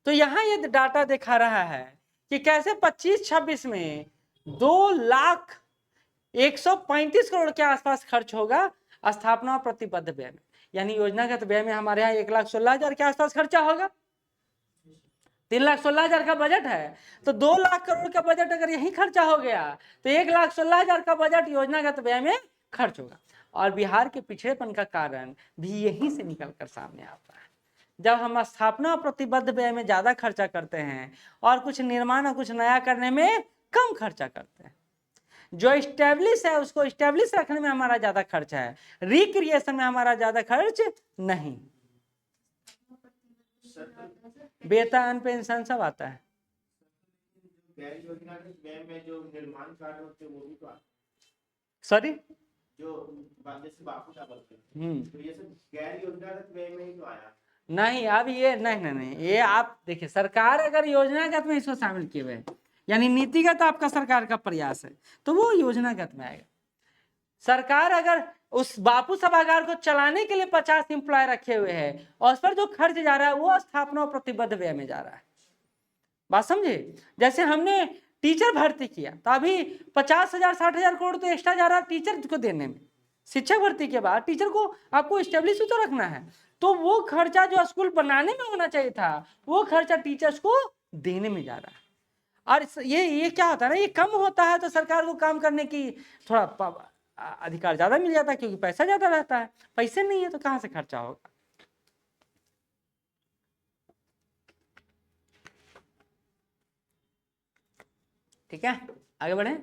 तो यहाँ ये डाटा दिखा रहा है कि कैसे 25-26 में 2,135 करोड़ के आसपास खर्च होगा स्थापना और प्रतिबद्ध व्यय में। यानी योजनागत व्यय में हमारे यहाँ 1,16,000 के आसपास खर्चा होगा। 3,16,000 का बजट है, तो 2 लाख करोड़ का बजट अगर यही खर्चा हो गया तो 1,16,000 का बजट योजनागत व्यय में खर्च होगा। और बिहार के पिछड़ेपन का कारण भी यहीं से निकलकर सामने आता है। जब हम स्थापना और प्रतिबद्ध व्यय में ज्यादा खर्चा करते हैं और कुछ निर्माण और कुछ नया करने में कम खर्चा करते हैं, जो स्टैब्लिश है उसको स्टैब्लिश रखने में हमारा ज्यादा खर्च है, रिक्रिएशन में हमारा ज्यादा खर्च नहीं। वेतन पेंशन सब आता है।
गैर योजनागत व्यय में जो निर्माण कार्य होते हैं वो भी तो
सॉरी,
जो जैसे बापू का बोलते हैं, तो ये सब गैर योजनागत व्यय में ही तो आया।
नहीं, अब ये नहीं, ये आप देखिए, सरकार अगर योजनागत में इसको शामिल किए हुए, यानी नीतिगत आपका सरकार का प्रयास है, तो वो योजनागत में आएगा। सरकार अगर उस बापू सभागार को चलाने के लिए 50 एम्प्लॉय रखे हुए हैं और उस पर जो खर्च जा रहा है वो स्थापना और प्रतिबद्ध व्यय में जा रहा है। बात समझे? जैसे हमने टीचर भर्ती किया तो अभी 50,000 60,000 करोड़ तो एक्स्ट्रा जा रहा है टीचर को देने में। शिक्षक भर्ती के बाद टीचर को आपको स्टेब्लिश तो रखना है, तो वो खर्चा जो स्कूल बनाने में होना चाहिए था वो खर्चा टीचर्स को देने में जा रहा है। और ये क्या होता है ना, ये कम होता है तो सरकार को काम करने की थोड़ा अधिकार ज्यादा मिल जाता है, क्योंकि पैसा ज्यादा रहता है। पैसे नहीं है तो कहां से खर्चा होगा। ठीक है, आगे बढ़े।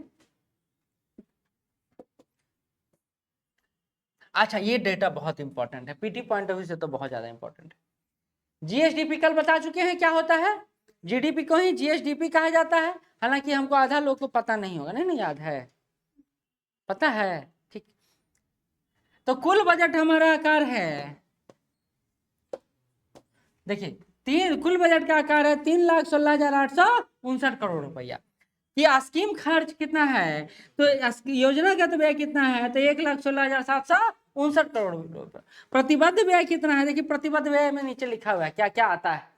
अच्छा, ये डेटा बहुत इंपॉर्टेंट है, पीटी पॉइंट ऑफ व्यू से तो बहुत ज्यादा इंपॉर्टेंट है। जीएसडीपी कल बता चुके हैं क्या होता है, जीडीपी को ही जीएसडीपी कहा जाता है। हालांकि हमको आधा लोग को पता नहीं होगा, नहीं याद है, पता है, ठीक। तो कुल बजट हमारा आकार है, देखिए कुल बजट का आकार है 3,16,859 करोड़ रुपया। ये स्कीम खर्च कितना है, तो योजनागत व्यय कितना है, तो 1,16,759 करोड़ रुपये। प्रतिबद्ध व्यय कितना है, देखिए प्रतिबद्ध व्यय में नीचे लिखा हुआ है, क्या क्या आता है,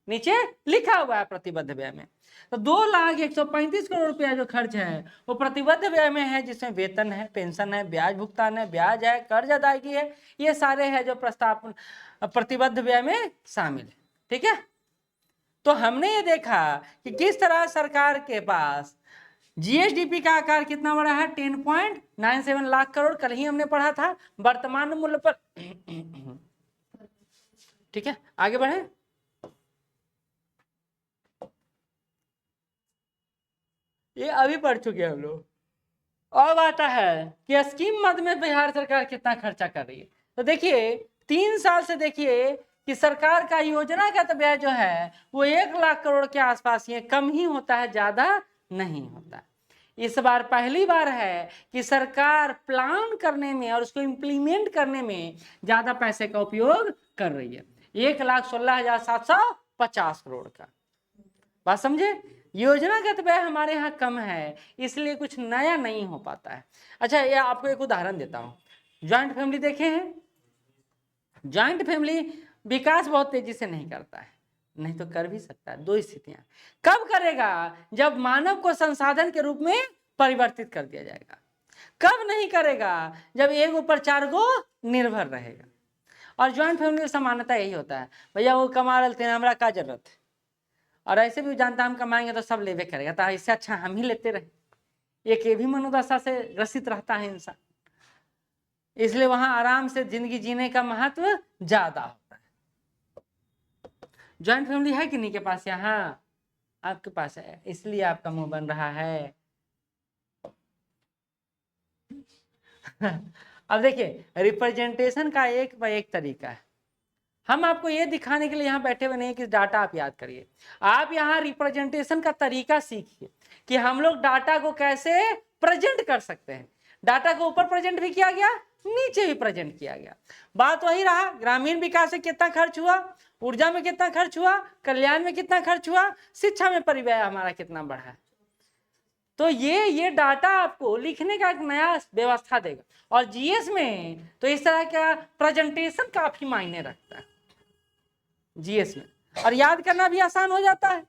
नीचे लिखा हुआ है प्रतिबद्ध व्यय में। तो 2,135 करोड़ रुपया जो खर्च है वो प्रतिबद्ध व्यय में है, जिसमें वेतन है, पेंशन है, ब्याज भुगतान है, ब्याज है, कर्ज अदायगी है, ये सारे है जो प्रस्ताव प्रतिबद्ध व्यय में शामिल है। ठीक है, तो हमने ये देखा कि किस तरह सरकार के पास जीएसडीपी का आकार कितना बड़ा है, 10.97 लाख करोड़, कल ही हमने पढ़ा था वर्तमान मूल्य पर। ठीक है, आगे बढ़े। ये अभी पढ़ चुके हैं हम लोग। अब आता है कि स्कीम मद में बिहार सरकार कितना खर्चा कर रही है। तो देखिए 3 साल से देखिए कि सरकार का योजनागत व्यय जो है वो 1 लाख करोड़ के आसपास ही कम ही होता है, ज्यादा नहीं होता। इस बार पहली बार है कि सरकार प्लान करने में और उसको इम्प्लीमेंट करने में ज्यादा पैसे का उपयोग कर रही है, 1,16,750 करोड़ का। बात समझे, योजनागत व्यय हमारे यहाँ कम है, इसलिए कुछ नया नहीं हो पाता है। अच्छा, ये आपको एक उदाहरण देता हूँ। ज्वाइंट फैमिली देखे हैं? ज्वाइंट फैमिली विकास बहुत तेजी से नहीं करता है, नहीं तो कर भी सकता है। दो स्थितियां, कब करेगा? जब मानव को संसाधन के रूप में परिवर्तित कर दिया जाएगा। कब नहीं करेगा? जब एक ऊपर चार को निर्भर रहेगा। और ज्वाइंट फैमिली में समानता यही होता है, भैया वो कमा रहे थे, हमारा क्या जरूरत है, और ऐसे भी जानता हम कमाएंगे तो सब लेवे करेगा, तो इससे अच्छा हम ही लेते रहे। एक ये भी मनोदशा से ग्रसित रहता है इंसान, इसलिए वहां आराम से जिंदगी जीने का महत्व ज्यादा होता है। ज्वाइंट फैमिली है कि नहीं के पास? यहाँ आपके पास है, इसलिए आपका मुंह बन रहा है। अब देखिए, रिप्रेजेंटेशन का एक तरीका है। हम आपको ये दिखाने के लिए यहाँ बैठे हुए नहीं कि डाटा आप याद करिए, आप यहाँ रिप्रेजेंटेशन का तरीका सीखिए कि हम लोग डाटा को कैसे प्रेजेंट कर सकते हैं। डाटा को ऊपर प्रेजेंट भी किया गया, नीचे भी प्रेजेंट किया गया। बात वही रहा, ग्रामीण विकास में कितना खर्च हुआ, ऊर्जा में कितना खर्च हुआ, कल्याण में कितना खर्च हुआ, शिक्षा में परिव्यय हमारा कितना बढ़ा है। तो ये डाटा आपको लिखने का एक नया व्यवस्था देगा। और जीएस में तो इस तरह का प्रेजेंटेशन काफी मायने रखता है जीएस में, और याद करना भी आसान हो जाता है।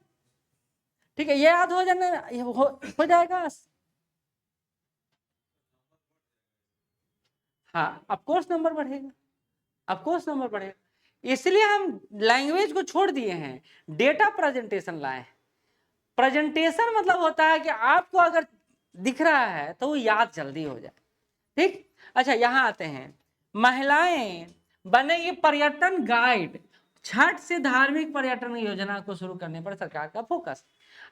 ठीक है, ये याद हो जाने हो जाएगा। हाँ, ऑफकोर्स नंबर बढ़ेगा, ऑफकोर्स नंबर बढ़ेगा। इसलिए हम लैंग्वेज को छोड़ दिए हैं, डेटा प्रेजेंटेशन लाए हैं। प्रेजेंटेशन मतलब होता है कि आपको अगर दिख रहा है तो वो याद जल्दी हो जाए। ठीक, अच्छा यहाँ आते हैं, महिलाएं बनेगी पर्यटन गाइड। छठ से धार्मिक पर्यटन योजना को शुरू करने पर सरकार का फोकस।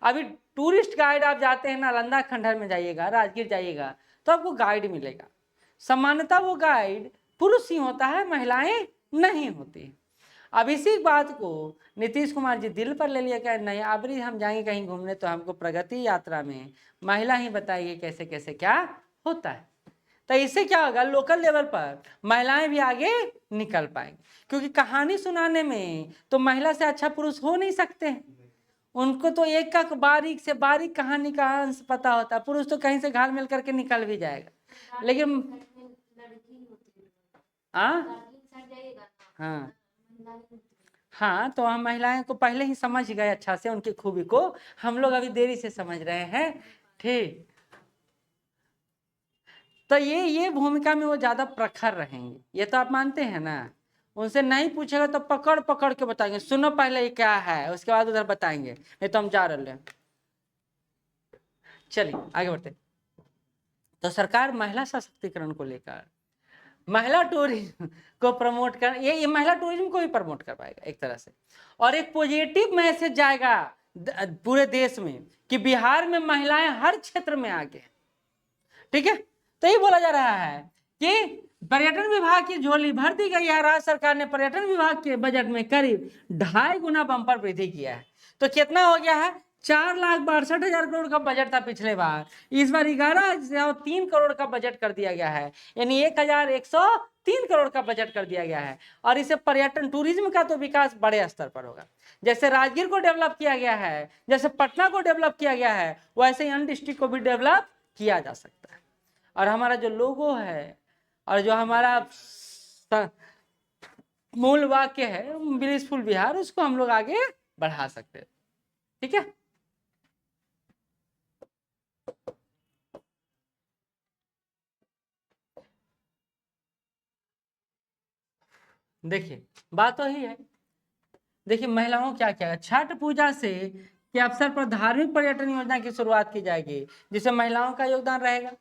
अभी टूरिस्ट गाइड आप जाते हैं, नालंदा खंडहर में जाइएगा, राजगीर जाइएगा, तो आपको गाइड मिलेगा। सामान्यतः वो गाइड पुरुष ही होता है, महिलाएं नहीं होती। अब इसी बात को नीतीश कुमार जी दिल पर ले लिया क्या? नहीं, अब हम जाएंगे कहीं घूमने तो हमको प्रगति यात्रा में महिला ही बताइए कैसे कैसे क्या होता है। तो इससे क्या होगा, लोकल लेवल पर महिलाएं भी आगे निकल पाएंगी, क्योंकि कहानी सुनाने में तो महिला से अच्छा पुरुष हो नहीं सकते हैं। उनको तो एक का बारीक से बारीक कहानी का अंश पता होता है, पुरुष तो कहीं से घाल मिल करके निकल भी जाएगा। लेकिन हाँ हाँ, तो हम महिलाएं को पहले ही समझ गए अच्छा से, उनकी खूबी को हम लोग अभी देरी से समझ रहे हैं। ठीक, तो ये भूमिका में वो ज्यादा प्रखर रहेंगे, ये तो आप मानते हैं ना। उनसे नहीं पूछेगा तो पकड़ पकड़ के बताएंगे, सुनो पहले ये क्या है, उसके बाद उधर बताएंगे, नहीं तो हम जा रहे हैं। चलिए आगे बढ़ते। तो सरकार महिला सशक्तिकरण को लेकर महिला टूरिज्म को प्रमोट कर, ये महिला टूरिज्म को भी प्रमोट कर पाएगा एक तरह से, और एक पॉजिटिव मैसेज जाएगा पूरे देश में कि बिहार में महिलाएं हर क्षेत्र में आगे हैं। ठीक है, तो ये बोला जा रहा है कि पर्यटन विभाग की झोली भर दी गई है। राज्य सरकार ने पर्यटन विभाग के बजट में करीब 2.5 गुना बम्पर वृद्धि किया है। तो कितना हो गया है? 4,62,000 करोड़ का बजट था पिछले बार, इस बार 11,3 करोड़ का बजट कर दिया गया है, यानी 1,103 करोड़ का बजट कर दिया गया है। और इसे पर्यटन टूरिज्म का तो विकास बड़े स्तर पर होगा। जैसे राजगीर को डेवलप किया गया है, जैसे पटना को डेवलप किया गया है, वैसे ही अन्य डिस्ट्रिक्ट को भी डेवलप किया जा सकता है। और हमारा जो लोगो है और जो हमारा मूल वाक्य है ब्लिसफुल बिहार, उसको हम लोग आगे बढ़ा सकते हैं। ठीक है, देखिए बात तो ही है। देखिए महिलाओं क्या क्या, छठ पूजा से के अवसर पर धार्मिक पर्यटन योजना की शुरुआत की जाएगी, जिसमें महिलाओं का योगदान रहेगा।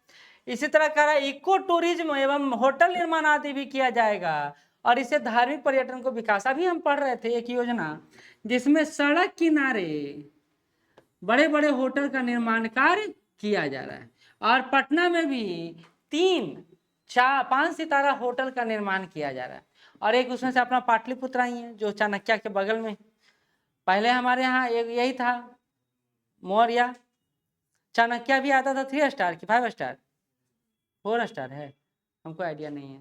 इसी तरह का इको टूरिज्म एवं होटल निर्माण आदि भी किया जाएगा, और इसे धार्मिक पर्यटन को विकास। अभी हम पढ़ रहे थे एक योजना जिसमें सड़क किनारे बड़े बड़े होटल का निर्माण कार्य किया जा रहा है, और पटना में भी 3-4-5 सितारा होटल का निर्माण किया जा रहा है। और एक उसमें से अपना पाटलिपुत्रा ही है जो चाणक्य के बगल में। पहले हमारे यहाँ एक यही था मौर्य, चाणक्य भी आता था 3 स्टार की 5 स्टार 4 स्टार है, हमको आइडिया नहीं है,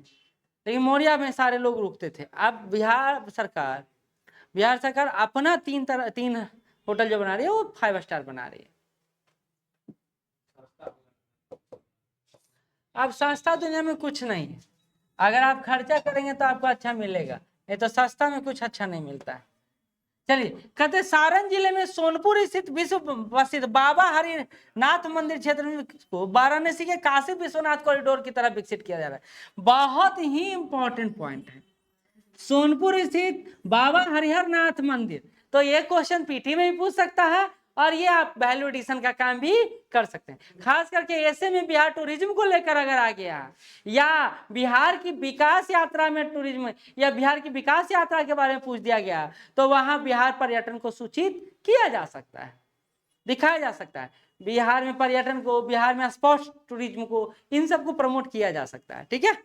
लेकिन मौर्य में सारे लोग रुकते थे। अब बिहार सरकार अपना 3 होटल जो बना रही है वो 5 स्टार बना रही है। अब सस्ता दुनिया में कुछ नहीं है, अगर आप खर्चा करेंगे तो आपको अच्छा मिलेगा, नहीं तो सस्ता में कुछ अच्छा नहीं मिलता है। चलिए, कहते सारण जिले में सोनपुर स्थित विश्व प्रसिद्ध बाबा हरिनाथ मंदिर क्षेत्र में को वाराणसी के काशी विश्वनाथ कॉरिडोर की तरह विकसित किया जा रहा है। बहुत ही इंपॉर्टेंट पॉइंट है, सोनपुर स्थित बाबा हरिहरनाथ मंदिर। तो ये क्वेश्चन पीटी में भी पूछ सकता है और ये आप वैल्यू एडिशन का काम भी कर सकते हैं। खास करके ऐसे में बिहार टूरिज्म को लेकर अगर आ गया या बिहार की विकास यात्रा में टूरिज्म या बिहार की विकास यात्रा के बारे में पूछ दिया गया तो वहां बिहार पर्यटन को सूचित किया जा सकता है, दिखाया जा सकता है। बिहार में पर्यटन को, बिहार में स्पोर्ट्स टूरिज्म को, इन सबको प्रमोट किया जा सकता है। ठीक है,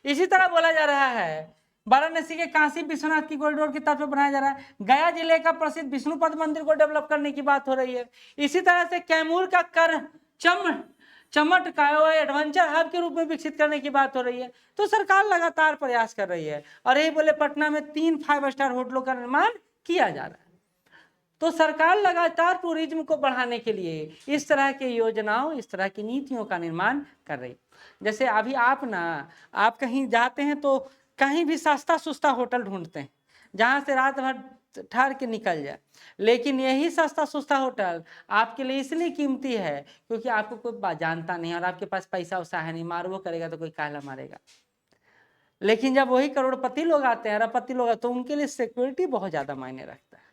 इसी तरह बोला जा रहा है वाराणसी के काशी विश्वनाथ की कॉरिडोर की तरफ बनाया जा रहा है। गया जिले का प्रसिद्ध विष्णुपद मंदिर को डेवलप करने की बात हो रही है। इसी तरह से कैमूर का चमट का एडवेंचर हब के रूप में विकसित करने की बात हो रही है। तो सरकार लगातार प्रयास कर रही है और यही बोले पटना में 3 5 स्टार होटलों का निर्माण किया जा रहा है। तो सरकार लगातार टूरिज्म को बढ़ाने के लिए इस तरह की योजनाओं, इस तरह की नीतियों का निर्माण कर रही है। जैसे अभी आप कहीं जाते हैं तो कहीं भी सस्ता सुस्ता होटल ढूंढते हैं जहां से रात भर ठहर के निकल जाए, लेकिन यही सस्ता सुस्ता होटल आपके लिए इसलिए कीमती है क्योंकि आपको कोई जानता नहीं और आपके पास पैसा वैसा है नहीं, मारवो करेगा तो कोई काला मारेगा। लेकिन जब वही करोड़पति लोग आते हैं, अरबपति लोग आते हैं, तो उनके लिए सिक्योरिटी बहुत ज्यादा मायने रखता है,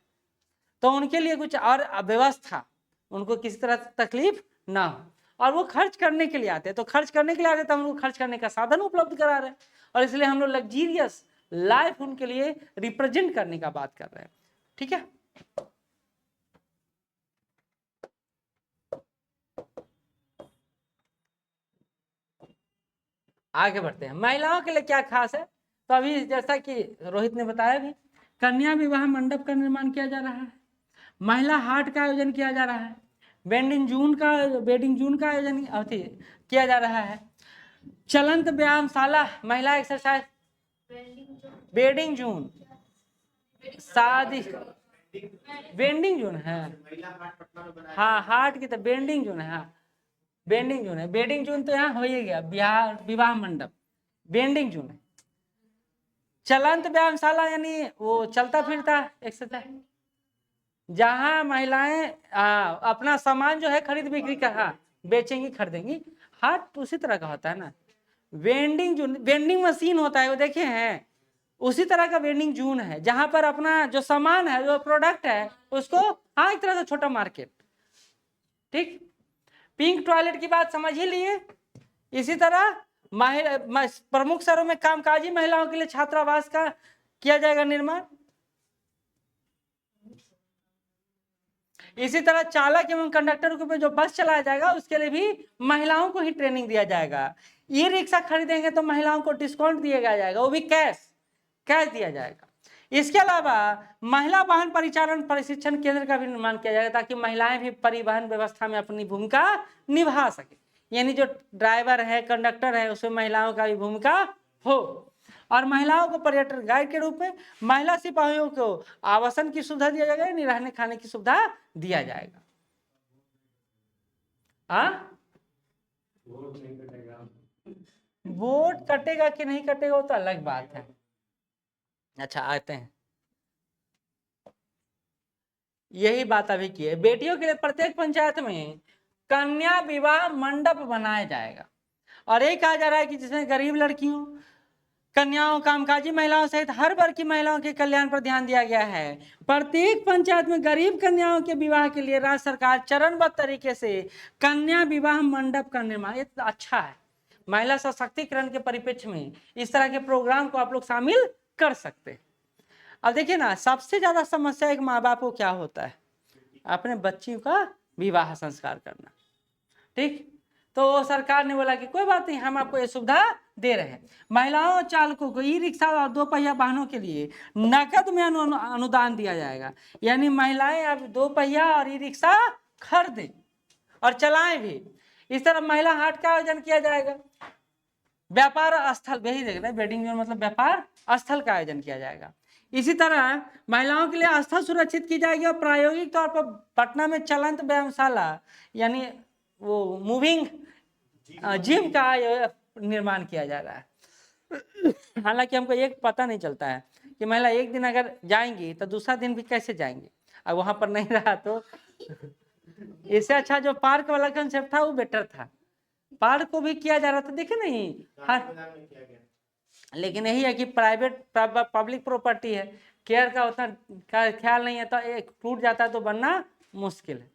तो उनके लिए कुछ और व्यवस्था, उनको किसी तरह तकलीफ ना हो, और वो खर्च करने के लिए आते हैं। तो खर्च करने के लिए आते हैं तो हम लोग खर्च करने का साधन उपलब्ध करा रहे हैं और इसलिए हम लोग लग्जीरियस लाइफ उनके लिए रिप्रेजेंट करने का बात कर रहे हैं। ठीक है, आगे बढ़ते हैं। महिलाओं के लिए क्या खास है, तो अभी जैसा कि रोहित ने बताया भी, कन्या विवाह मंडप का निर्माण किया जा रहा है, महिला हाट का आयोजन किया जा रहा है, वेडिंग जून का आयोजन किया जा रहा है, चलंत व्यायामशाला, महिला एक्सरसाइज, वेडिंग जून शादी, वेंडिंग जून है, हाँ हाट की तो वेंडिंग जून है, हाँ वेंडिंग जून है, वेडिंग जून तो यहाँ हो ही गया, बिहार विवाह मंडप वेंडिंग जून है। चलंत व्यायामशाला यानी वो चलता फिरता एक्सरसाइज, जहां महिलाएं अपना सामान जो है खरीद बिक्री का बेचेंगी खरीदेंगी। हाट उसी तरह का होता है ना, वेंडिंग जून वेंडिंग मशीन होता है वो देखे हैं, उसी तरह का वेंडिंग जून है जहां पर अपना जो सामान है, जो प्रोडक्ट है उसको, हाँ एक तरह से छोटा मार्केट। ठीक, पिंक टॉयलेट की बात समझ ही लिए। इसी तरह प्रमुख शहरों में कामकाजी महिलाओं के लिए छात्रावास का किया जाएगा निर्माण। इसी तरह चालक एवं कंडक्टर के जो बस चलाया जाएगा उसके लिए भी महिलाओं को ही ट्रेनिंग दिया जाएगा। ई रिक्शा खरीदेंगे तो महिलाओं को डिस्काउंट दिया जाएगा, वो भी कैश दिया जाएगा। इसके अलावा महिला वाहन परिचालन प्रशिक्षण केंद्र का भी निर्माण किया जाएगा ताकि महिलाएं भी परिवहन व्यवस्था में अपनी भूमिका निभा सके, यानी जो ड्राइवर है, कंडक्टर है, उसमें महिलाओं का भी भूमिका हो। और महिलाओं को पर्यटन गाइड के रूप में महिला सिपाहियों को आवासन की सुविधा दिया जाएगा, यानी रहने खाने की सुविधा दिया जाएगा। वोट कटेगा कि नहीं कटेगा वो तो अलग बात है। अच्छा आते हैं, यही बात अभी की है, बेटियों के लिए प्रत्येक पंचायत में कन्या विवाह मंडप बनाया जाएगा और ये कहा जा रहा है कि जिसमें गरीब लड़कियों, कन्याओं, कामकाजी महिलाओं सहित हर वर्ग की महिलाओं के कल्याण पर ध्यान दिया गया है। प्रत्येक पंचायत में गरीब कन्याओं के विवाह के लिए राज्य सरकार चरणबद्ध तरीके से कन्या विवाह मंडप का निर्माण, ये तो अच्छा है। महिला सशक्तिकरण के परिप्रेक्ष्य में इस तरह के प्रोग्राम को आप लोग शामिल कर सकते हैं। अब देखिए ना, सबसे ज्यादा समस्या एक माँ बाप को क्या होता है, अपने बच्चियों का विवाह संस्कार करना। ठीक, तो सरकार ने बोला कि कोई बात नहीं, हम आपको ये सुविधा दे रहे हैं। महिलाओं चालकों को ई रिक्शा और 2 पहिया वाहनों के लिए नकद में अनुदान दिया जाएगा, यानी महिलाएं अब 2 पहिया और ई रिक्शा खरीदें और चलाएं भी। इस तरह महिला हाट का आयोजन किया जाएगा, व्यापार स्थल, यही देखना वेडिंग मतलब व्यापार स्थल का आयोजन किया जाएगा। इसी तरह महिलाओं के लिए आस्था सुरक्षित की जाएगी और प्रायोगिक तौर पर पटना में चलंत व्यायामशाला यानी वो मूविंग जिम का निर्माण किया जा रहा है। हालांकि हमको एक पता नहीं चलता है कि महिला एक दिन अगर जाएंगी तो दूसरा दिन भी कैसे जाएंगी, अब वहां पर नहीं रहा तो इससे अच्छा जो पार्क वाला कंसेप्ट था वो बेटर था, पार्क को भी किया जा रहा था, देखे नहीं हर,
मैदान में किया गया।
लेकिन यही है कि प्राइवेट पब्लिक प्रॉपर्टी है, केयर का उतना ख्याल नहीं है, तो एक टूट जाता है तो बनना मुश्किल है,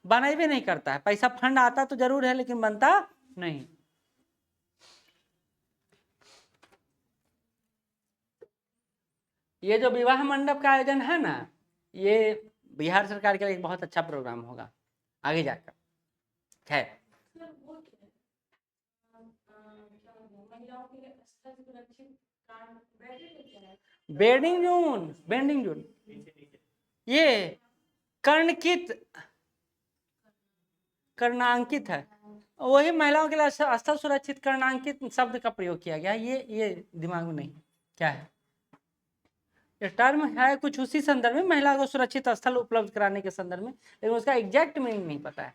बना भी नहीं करता है, पैसा फंड आता तो जरूर है लेकिन बनता नहीं। ये जो विवाह मंडप का आयोजन है ना, ये बिहार सरकार के लिए एक बहुत अच्छा प्रोग्राम होगा आगे जाकर। खैर बेडिंग जोन, बेडिंग जोन ये कर्णांकित है, वही महिलाओं के लिए स्थल सुरक्षित कर्णांकित शब्द का प्रयोग किया गया, ये दिमाग में नहीं क्या है, ये टर्म है कुछ उसी संदर्भ में, महिला को सुरक्षित स्थल उपलब्ध कराने के संदर्भ में, लेकिन उसका एग्जैक्ट मीनिंग नहीं पता है।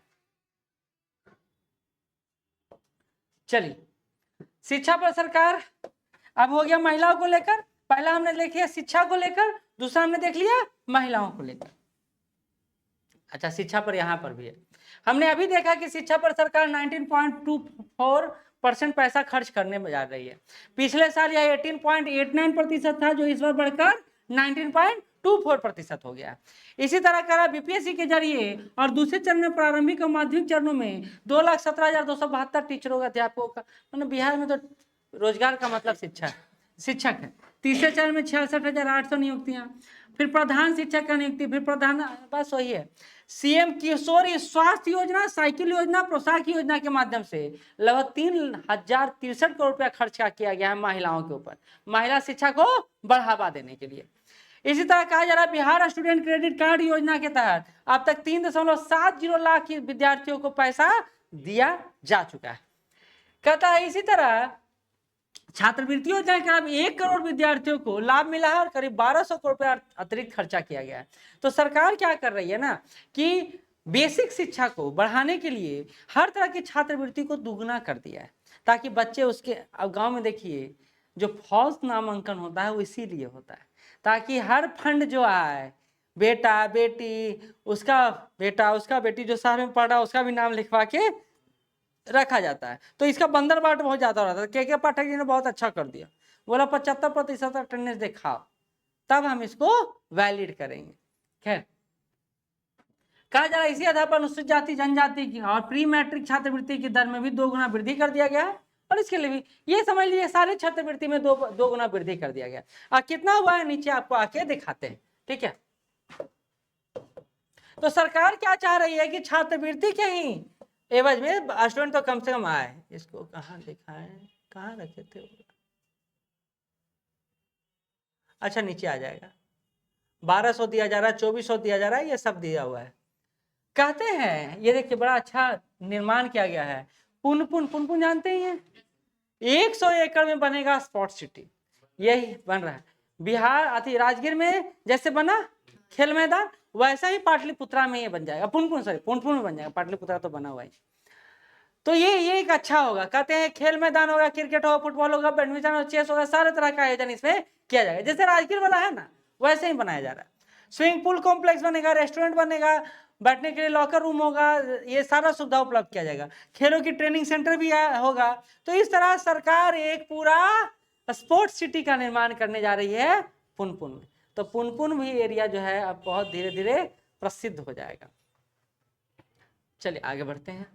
चलिए शिक्षा पर सरकार, अब हो गया महिलाओं को लेकर, पहला हमने देख लिया शिक्षा को लेकर, दूसरा हमने देख लिया महिलाओं को लेकर। अच्छा शिक्षा पर यहाँ पर भी है, हमने अभी देखा कि शिक्षा पर सरकार 19.24% पैसा खर्च करने में जा रही है, पिछले साल यह 18.89% था जो इस बार बढ़कर 19.24% हो गया। इसी तरह करा बीपीएससी के जरिए और दूसरे चरण में प्रारंभिक और माध्यमिक चरणों में 2,17,272 टीचरों का अध्यापकों का, मतलब बिहार में तो रोजगार का मतलब शिक्षक है। तीसरे चरण में 66,800 नियुक्तियां, फिर प्रधान शिक्षक का नियुक्ति, फिर प्रधान, बस वही है। सीएम किशोर स्वास्थ्य योजना, साइकिल योजना, पोशाक योजना के माध्यम से लगभग 3,063 करोड़ रुपया खर्च किया गया है महिलाओं के ऊपर, महिला शिक्षा को बढ़ावा देने के लिए। इसी तरह कहा जा रहा है बिहार स्टूडेंट क्रेडिट कार्ड योजना के तहत अब तक 3.70 लाख विद्यार्थियों को पैसा दिया जा चुका है। कहता है इसी तरह छात्रवृत्ति योजना के अब 1 करोड़ विद्यार्थियों को लाभ मिला है और करीब 1,200 करोड़ रुपया अतिरिक्त खर्चा किया गया है। तो सरकार क्या कर रही है ना कि बेसिक शिक्षा को बढ़ाने के लिए हर तरह की छात्रवृत्ति को दुगना कर दिया है, ताकि बच्चे उसके, अब गांव में देखिए जो फॉल्स नामांकन होता है वो इसीलिए होता है ताकि हर फंड जो आए, बेटा बेटी, उसका बेटा उसका बेटी जो शहर में पढ़ रहा है उसका भी नाम लिखवा के रखा जाता है। तो इसका बंदर बाट बहुत ज्यादा हो रहा था। के पाठक जी ने बहुत अच्छा कर दिया, बोला 75% अटेंडेंस दिखाओ तब हम इसको वैलिड करेंगे। खैर कहा जा रहा है इसी आधार पर अनुसूचित जाति जनजाति की और प्री मैट्रिक छात्रवृत्ति की दर में भी 2 गुना वृद्धि कर दिया गया है, और इसके लिए भी ये समझ लीजिए सारे छात्रवृत्ति में 2 गुना वृद्धि कर दिया गया। कितना हुआ है नीचे आपको आके दिखाते हैं, ठीक है। तो सरकार क्या चाह रही है कि छात्रवृत्ति के ही एवज में स्टूडेंट तो कम से कम आए। इसको कहाँ दिखाएं, कहाँ रखे थे, अच्छा नीचे आ जाएगा, 1,200 दिया जा रहा है, 2,400 दिया जा रहा है, ये सब दिया हुआ है। कहते हैं ये देखिए बड़ा अच्छा निर्माण किया गया है, पुनपुन जानते ही हैं, 100 एकड़ में बनेगा स्पोर्ट्स सिटी, यही बन रहा है बिहार अति राजगीर में जैसे बना खेल मैदान वैसा ही पाटलिपुत्रा में ये बन जाएगा, पुनपुन में बन जाएगा, पाटलिपुत्रा तो बना हुआ है। तो ये एक अच्छा होगा, कहते हैं खेल मैदान होगा, क्रिकेट होगा, फुटबॉल होगा, बैडमिंटन होगा, चेस होगा, सारे तरह का आयोजन इसमें किया जाएगा, जैसे राजगीर वाला है ना वैसे ही बनाया जा रहा है। स्विमिंग पूल कॉम्प्लेक्स बनेगा, रेस्टोरेंट बनेगा, बैठने के लिए लॉकर रूम होगा, ये सारा सुविधा उपलब्ध किया जाएगा, खेलों की ट्रेनिंग सेंटर भी होगा। तो इस तरह सरकार एक पूरा स्पोर्ट्स सिटी का निर्माण करने जा रही है पुनपुन में। तो पुनपुन भी एरिया जो है अब बहुत धीरे धीरे प्रसिद्ध हो जाएगा। चलिए आगे बढ़ते हैं।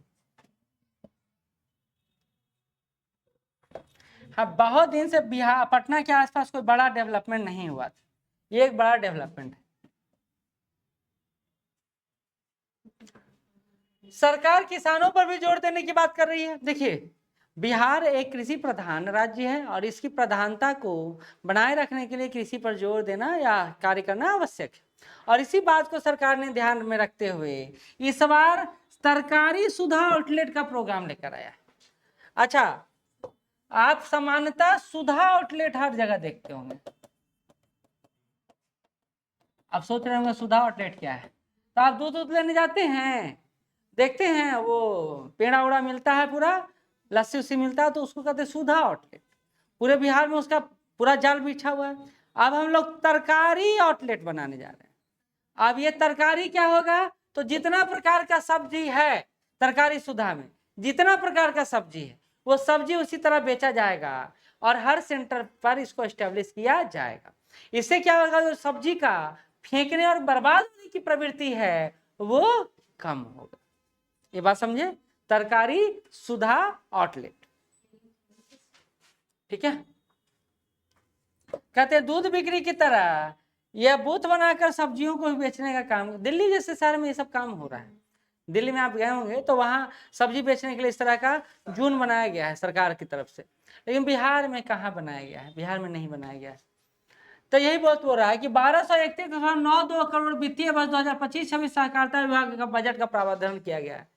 हाँ बहुत दिन से बिहार पटना के आसपास कोई बड़ा डेवलपमेंट नहीं हुआ था, ये एक बड़ा डेवलपमेंट है। सरकार किसानों पर भी जोर देने की बात कर रही है। देखिए बिहार एक कृषि प्रधान राज्य है और इसकी प्रधानता को बनाए रखने के लिए कृषि पर जोर देना या कार्य करना आवश्यक है, और इसी बात को सरकार ने ध्यान में रखते हुए इस बार सरकारी सुधा आउटलेट का प्रोग्राम लेकर आया है। अच्छा आप सामान्यतः सुधा आउटलेट हर जगह देखते होंगे, आप सोच रहे होंगे सुधा आउटलेट क्या है, तो आप दूध दूध लेने जाते हैं, देखते हैं वो पेड़ा उड़ा मिलता है, पूरा लस्सी उस्सी मिलता है, तो उसको कहते हैं सुधा आउटलेट। पूरे बिहार में उसका पूरा जाल बिछा हुआ है। अब हम लोग तरकारी आउटलेट बनाने जा रहे हैं। अब ये तरकारी क्या होगा, तो जितना प्रकार का सब्जी है तरकारी सुधा में, जितना प्रकार का सब्जी है वो सब्जी उसी तरह बेचा जाएगा और हर सेंटर पर इसको एस्टेब्लिश किया जाएगा। इससे क्या होगा, जो सब्जी का फेंकने और बर्बाद होने की प्रवृत्ति है वो कम होगा। ये बात समझे, तरकारी सुधा आउटलेट, ठीक है। कहते हैं दूध बिक्री की तरह यह बूथ बनाकर सब्जियों को बेचने का काम, दिल्ली जैसे शहर में ये सब काम हो रहा है। दिल्ली में आप गए होंगे तो वहां सब्जी बेचने के लिए इस तरह का जून बनाया गया है सरकार की तरफ से, लेकिन बिहार में कहाँ बनाया गया है, बिहार में नहीं बनाया गया है। तो यही बहुत हो रहा है कि 1231.92 करोड़ वित्तीय वर्ष 2025-26 सहकारिता विभाग का बजट का प्रावधान किया गया है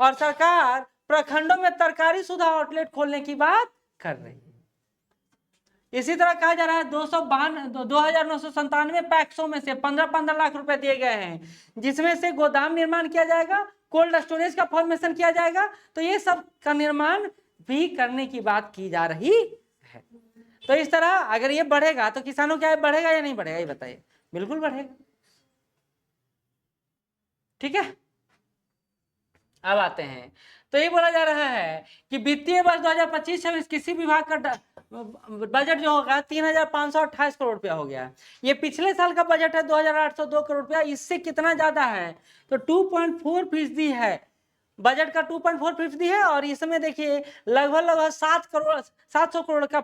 और सरकार प्रखंडों में तरकारी सुधा आउटलेट खोलने की बात कर रही है। इसी तरह कहा जा रहा है 2,997 पैक्सों में से 15-15 लाख रुपए दिए गए हैं, जिसमें से गोदाम निर्माण किया जाएगा, कोल्ड स्टोरेज का फॉर्मेशन किया जाएगा। तो ये सब का निर्माण भी करने की बात की जा रही है। तो इस तरह अगर ये बढ़ेगा तो किसानों क्या बढ़ेगा या नहीं बढ़ेगा, ये बताइए। बिल्कुल बढ़ेगा, ठीक है। अब आते हैं, तो ये बोला जा रहा है कि वित्तीय वर्ष 2025-26 किसी विभाग का बजट जो होगा 3,528 करोड़ रुपया हो गया। ये पिछले साल का बजट है 2,802 करोड़ रुपया, इससे कितना ज्यादा है तो 2.4% है। बजट का 2.4% है और इसमें देखिए लगभग 700 करोड़ का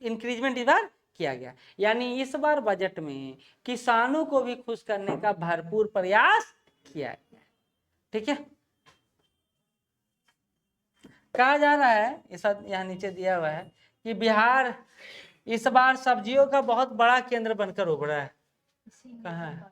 इंक्रीजमेंट इस बार किया गया। यानी इस बार बजट में किसानों को भी खुश करने का भरपूर प्रयास किया गया, ठीक है। कहा जा रहा है, इस यहाँ नीचे दिया हुआ है कि बिहार इस बार सब्जियों का बहुत बड़ा केंद्र बनकर उभरा है। कहाँ है?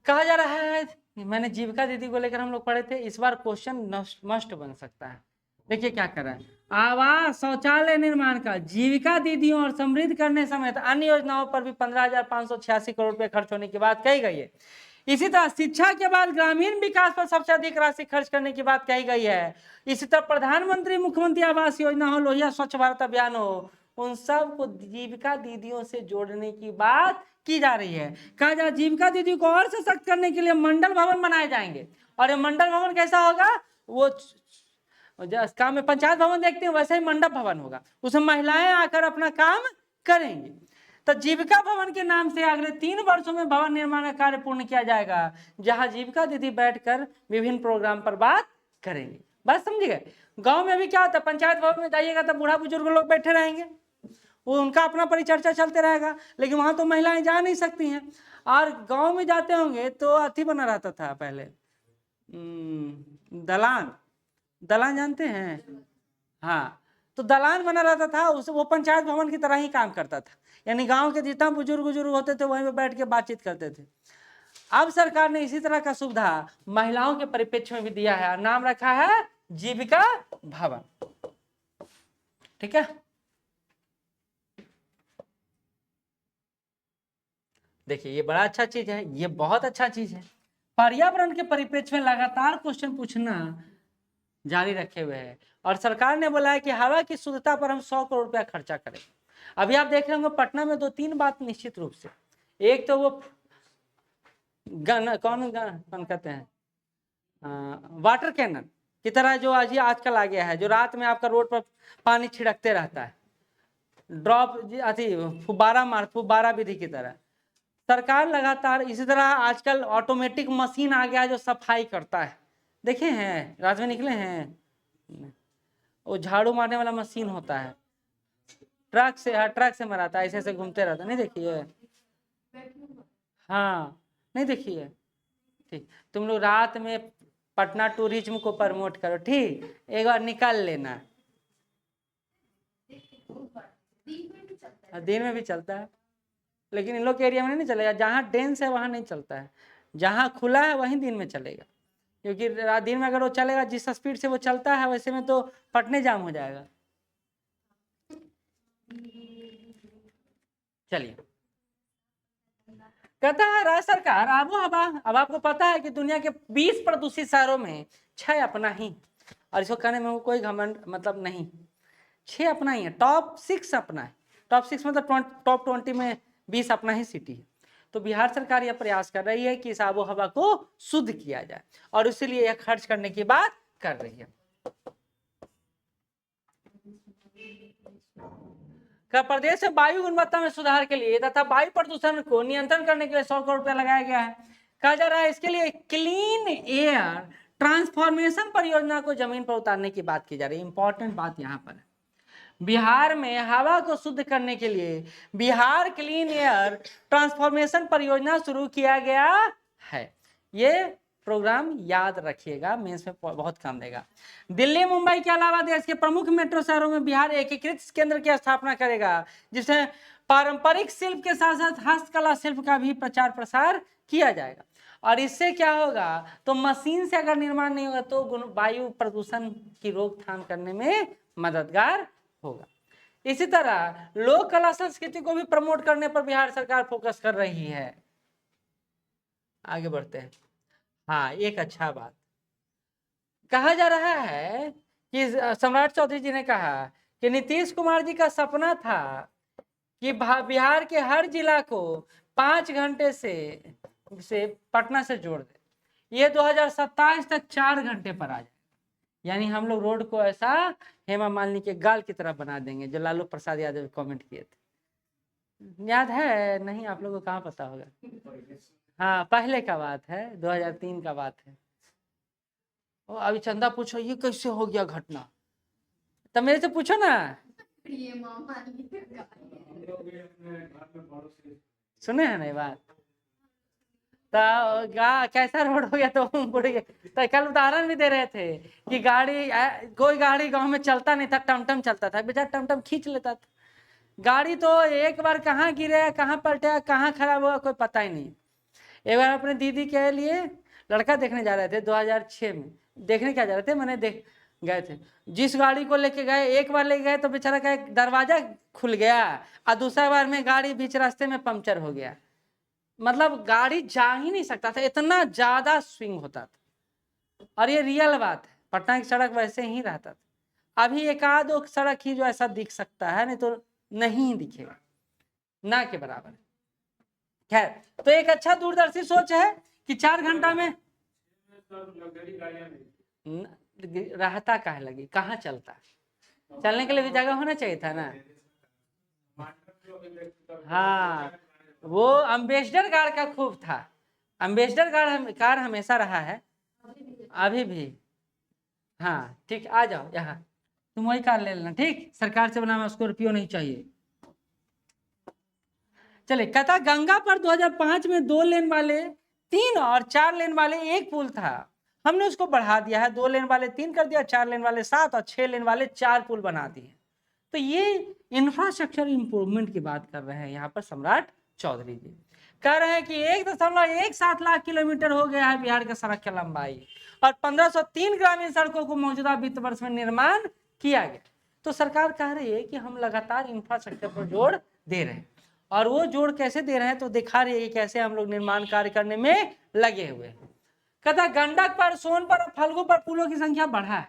कहा जा रहा है, मैंने जीविका दीदी को लेकर हम लोग पढ़े थे, इस बार क्वेश्चन मस्ट बन सकता है। देखिए क्या कर रहा है, आवास शौचालय निर्माण का जीविका दीदियों और समृद्ध करने समेत अन्य योजनाओं पर भी 15,586 करोड़ रुपए खर्च होने की बात कही गई है। इसी तरह शिक्षा के बाद ग्रामीण विकास पर सबसे अधिक राशि खर्च करने की बात कही गई है। इसी तरह प्रधानमंत्री मुख्यमंत्री आवास योजना हो, लोहिया स्वच्छ भारत अभियान हो, उन सब को जीविका दीदियों से जोड़ने की बात की जा रही है। कहा जा जीविका दीदी को और सशक्त करने के लिए मंडल भवन बनाए जाएंगे। और ये मंडल भवन कैसा होगा, वो काम में पंचायत भवन देखते हैं वैसे ही मंडप भवन होगा, उसमें महिलाएं आकर अपना काम करेंगे। तो जीविका भवन के नाम से अगले 3 वर्षों में भवन निर्माण का कार्य पूर्ण किया जाएगा, जहां जीविका दीदी बैठकर विभिन्न प्रोग्राम पर बात करेंगे। बात समझ गए। गांव में भी क्या होता है, पंचायत भवन में जाइएगा तो बूढ़ा बुजुर्ग लोग बैठे रहेंगे, वो उनका अपना परिचर्चा चलते रहेगा, लेकिन वहां तो महिलाएं जा नहीं सकती हैं। और गांव में जाते होंगे तो अथी बना रहता था पहले, दलान जानते हैं, हाँ, तो दलान बना रहता था, उस वो पंचायत भवन की तरह ही काम करता था। यानी गांव के जितना बुजुर्ग होते थे वहीं पे बैठ के बातचीत करते थे। अब सरकार ने इसी तरह का सुविधा महिलाओं के परिप्रेक्ष्य में भी दिया है, नाम रखा है जीविका भवन, ठीक है। देखिए ये बड़ा अच्छा चीज है, ये बहुत अच्छा चीज है। पर्यावरण के परिप्रेक्ष्य में लगातार क्वेश्चन पूछना जारी रखे हुए है और सरकार ने बोला है कि हवा की शुद्धता पर हम 100 करोड़ रुपया खर्चा करें। अभी आप देख रहे होंगे पटना में 2-3 बात निश्चित रूप से, एक तो वो कौन कहते हैं वाटर कैनन की तरह जो आजकल आ गया है, जो रात में आपका रोड पर पानी छिड़कते रहता है, ड्रॉप फुब्बारा विधि की तरह। सरकार लगातार इसी तरह आजकल ऑटोमेटिक मशीन आ गया है जो सफाई करता है, देखे हैं रात में निकले हैं, वो झाड़ू मारने वाला मशीन होता है, ट्रक से मराता है, ऐसे ऐसे घूमते रहता है, नहीं देखिए, हाँ नहीं देखिए, ठीक। तुम लोग रात में पटना टूरिज्म को प्रमोट करो, ठीक, एक बार निकाल लेना। दिन में भी चलता है, लेकिन इन लोग के एरिया में नहीं चलेगा, जहाँ डेंस है वहाँ नहीं चलता है, जहाँ खुला है वहीं दिन में चलेगा, क्योंकि दिन में अगर वो चलेगा जिस स्पीड से वो चलता है वैसे में तो पटने जाम हो जाएगा। चलिए, कहता है राज्य सरकार आबो हवा। अब आपको पता है कि दुनिया के 20 प्रदूषित शहरों में 6 अपना ही, और इसको कहने में कोई घमंड मतलब नहीं, 6 अपना ही है, टॉप 6 अपना है। टॉप 6 मतलब टॉप 20 में 20 अपना ही सिटी है। तो बिहार सरकार यह प्रयास कर रही है कि इस आबो हवा को शुद्ध किया जाए, और इसीलिए यह खर्च करने की बात कर रही है। प्रदेश में वायु गुणवत्ता में सुधार के लिए तथा वायु प्रदूषण को नियंत्रण करने के लिए 100 करोड़ रुपया लगाया गया है। कहा जा रहा है इसके लिए क्लीन एयर ट्रांसफॉर्मेशन परियोजना को जमीन पर उतारने की बात की जा रही है। इंपॉर्टेंट बात यहाँ पर है, बिहार में हवा को शुद्ध करने के लिए बिहार क्लीन एयर ट्रांसफॉर्मेशन परियोजना शुरू किया गया है। ये प्रोग्राम याद रखिएगा, मेंस में बहुत काम देगा। दिल्ली मुंबई के अलावा देश के प्रमुख मेट्रो शहरों में बिहार एकीकृत केंद्र की स्थापना करेगा, जिसमें पारंपरिक शिल्प के साथ साथ हस्तकला शिल्प का भी प्रचार प्रसार किया जाएगा। और इससे क्या होगा, तो मशीन से अगर निर्माण नहीं होगा तो वायु प्रदूषण की रोकथाम करने में मददगार होगा। इसी तरह लोक कला संस्कृति को भी प्रमोट करने पर बिहार सरकार फोकस कर रही है। आगे बढ़ते हैं। हाँ, एक अच्छा बात कहा जा रहा है कि सम्राट चौधरी जी ने कहा कि नीतीश कुमार जी का सपना था कि बिहार के हर जिला को 5 घंटे से पटना से जोड़ दे। ये 2027 तक 4 घंटे पर आ जाए, यानी हम लोग रोड को ऐसा हेमा मालिनी के गाल की तरह बना देंगे, जो लालू प्रसाद यादव कमेंट किए थे। याद है नहीं? आप लोगों को कहाँ पता होगा। हाँ, पहले का बात है, 2003 का बात है। ओ, अभी चंदा पूछो ये कैसे हो गया घटना, तब मेरे से पूछो ना।
ये मामा
सुने हैं ना ये बात? तो कैसा रोड हो गया, तो बुढ़ गए। तो कल उदाहरण भी दे रहे थे कि कोई गाड़ी गांव में चलता नहीं था, टमटम चलता था, बेचारा टमटम खींच लेता था। गाड़ी तो एक बार कहाँ गिरे, कहाँ पलटा, कहाँ खराब हुआ, कोई पता ही नहीं। एक बार अपने दीदी के लिए लड़का देखने जा रहे थे 2006 में। देखने क्या जा रहे थे, मैंने गए थे। जिस गाड़ी को लेके गए, एक बार लेके गए तो बेचारा का एक दरवाजा खुल गया, और दूसरा बार में गाड़ी बीच रास्ते में पंक्चर हो गया। मतलब गाड़ी जा ही नहीं सकता था, इतना ज्यादा स्विंग होता था। और ये रियल बात है, पटना की सड़क वैसे ही रहता था। अभी एक आध सड़क ही जो ऐसा दिख सकता है, नहीं तो नहीं दिखेगा, ना के बराबर। खैर, तो एक अच्छा दूरदर्शी सोच है कि 4 घंटा में रहता काहे लगी, कहाँ चलता, चलने के लिए भी जगह होना चाहिए था ना। हाँ, वो अम्बेसडर कार का खूब था। अम्बेसडर कार हमेशा रहा है, अभी भी। हाँ ठीक, आ जाओ यहाँ, तुम वही कार ले लेना, ठीक। सरकार से बना, उसको रुपये नहीं चाहिए। चले, कहता गंगा पर 2005 में 2 लेन वाले 3 और 4 लेन वाले एक पुल था, हमने उसको बढ़ा दिया है, 2 लेन वाले 3 कर दिया, 4 लेन वाले 7 और 6 लेन वाले 4 पुल बना दिए। तो ये इंफ्रास्ट्रक्चर इंप्रूवमेंट की बात कर रहे हैं यहाँ पर सम्राट चौधरी जी। कह रहे हैं कि 1.17 लाख किलोमीटर हो गया है बिहार के सड़क की लंबाई, और 1503 ग्रामीण सड़कों को मौजूदा वित्त वर्ष में निर्माण किया गया। तो सरकार कह रही है कि हम लगातार इंफ्रास्ट्रक्चर पर जोर दे रहे हैं, और वो जोड़ कैसे दे रहे हैं तो दिखा रही है कि कैसे हम लोग निर्माण कार्य करने में लगे हुए हैं। कहता गंडक पर, सोन पर, फल्गु पर पुलों की संख्या बढ़ा है,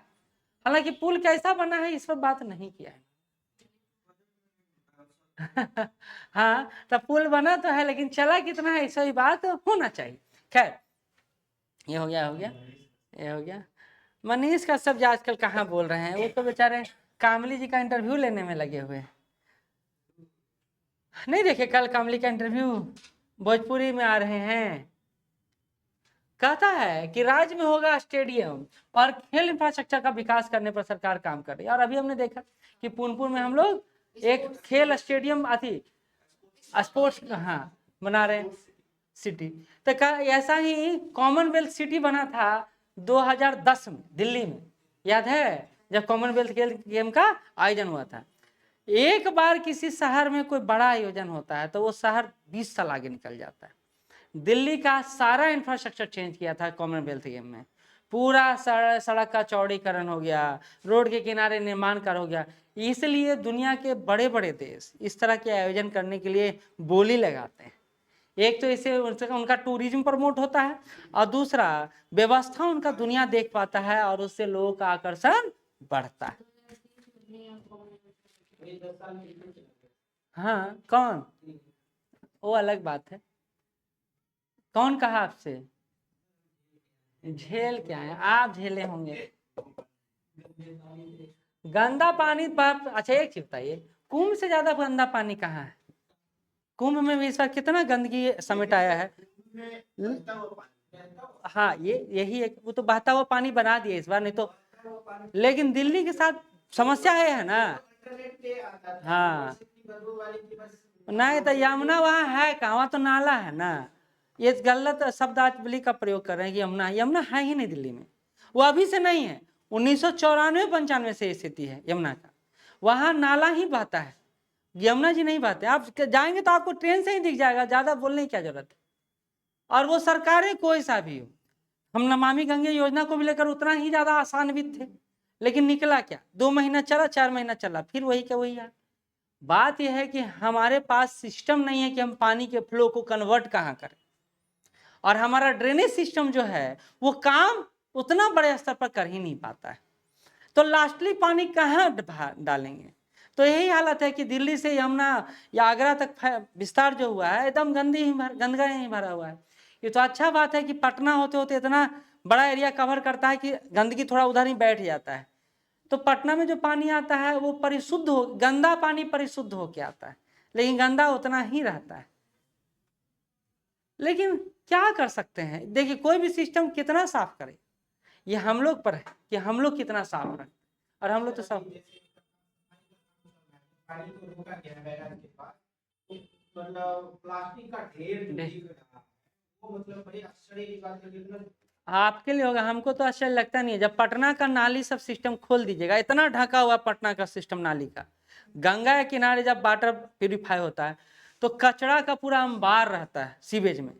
हालांकि पुल कैसा बना है इस पर बात नहीं किया है। हाँ, तो पुल बना तो है, लेकिन चला कितना है इस बात होना चाहिए। खैर, ये हो गया, ये हो गया। मनीष कश्यप जी आजकल कहाँ बोल रहे हैं, वो तो बेचारे कामली जी का इंटरव्यू लेने में लगे हुए हैं। नहीं देखे कल कामली का इंटरव्यू, भोजपुरी में आ रहे हैं। कहता है कि राज्य में होगा स्टेडियम और खेल इंफ्रास्ट्रक्चर का विकास करने पर सरकार काम कर रही है। और अभी हमने देखा कि पुनपुर में हम लोग एक खेल स्टेडियम स्पोर्ट्स बना रहे हैं सिटी। तो ऐसा ही कॉमनवेल्थ सिटी बना था 2010 में दिल्ली में, याद है जब कॉमनवेल्थ गेम का आयोजन हुआ था। एक बार किसी शहर में कोई बड़ा आयोजन होता है तो वो शहर 20 साल आगे निकल जाता है। दिल्ली का सारा इंफ्रास्ट्रक्चर चेंज किया था कॉमनवेल्थ गेम में। पूरा सड़क का चौड़ीकरण हो गया, रोड के किनारे निर्माण कार्य हो गया। इसलिए दुनिया के बड़े बड़े देश इस तरह के आयोजन करने के लिए बोली लगाते हैं। एक तो इससे उनका टूरिज्म प्रमोट होता है, और दूसरा व्यवस्था उनका दुनिया देख पाता है और उससे लोगों का आकर्षण बढ़ता है। हाँ, कौन? वो अलग बात है। कौन कहा आपसे? झेल क्या है, आप झेले होंगे। गंदा पानी पर अच्छा एक चीज बताइए, कुंभ से ज्यादा गंदा पानी कहाँ है? कुंभ में भी इस बार कितना गंदगी समेट आया है। हाँ, यही एक, वो तो बहता हुआ पानी बना दिया इस बार, नहीं तो। लेकिन दिल्ली के साथ समस्या है ना। हाँ, नहीं तो यमुना वहाँ है कहाँ, वहाँ तो नाला है ना। ये गलत शब्द आज बिली का प्रयोग कर रहे हैं कि यमुना है ही नहीं दिल्ली में। वो अभी से नहीं है, 1994-95 से स्थिति है यमुना का। वहाँ नाला ही बहता है, यमुना जी नहीं बहते। आप जाएंगे तो आपको ट्रेन से ही दिख जाएगा, ज्यादा बोलने की क्या जरूरत है। और वो सरकारें कोई सा भी हो, हम नमामि गंगे योजना को भी लेकर उतना ही ज्यादा आशान्वित थे, लेकिन निकला क्या? 2 महीना चला, 4 महीना चला, फिर वही का वही है। बात यह है कि हमारे पास सिस्टम नहीं है कि हम पानी के फ्लो को कन्वर्ट कहाँ करें, और हमारा ड्रेनेज सिस्टम जो है वो काम उतना बड़े स्तर पर कर ही नहीं पाता है। तो लास्टली पानी कहाँ डालेंगे? तो यही हालत है कि दिल्ली से यमुना या आगरा तक विस्तार जो हुआ है एकदम गंदगा ही भरा हुआ है। ये तो अच्छा बात है कि पटना होते होते इतना बड़ा एरिया कवर करता है कि गंदगी थोड़ा उधर ही बैठ जाता है। तो पटना में जो पानी आता है वो परिशुद्ध हो, गंदा पानी परिशुद्ध होके आता है, लेकिन गंदा उतना ही रहता है। लेकिन क्या कर सकते हैं, देखिए कोई भी सिस्टम कितना साफ करे, ये हम लोग पर है कि हम लोग कितना साफ रखें, और हम लोग तो सब
प्लास्टिक का ढेर दिख रहा है, वो मतलब बड़ी आश्चर्य की बात है कि
आपके लिए होगा, हमको तो आश्चर्य लगता नहीं है। जब पटना का नाली सब सिस्टम खोल दीजिएगा, इतना ढका हुआ पटना का सिस्टम नाली का, गंगा के किनारे जब वाटर प्यूरिफाई होता है तो कचरा का पूरा अंबार रहता है सीवेज में।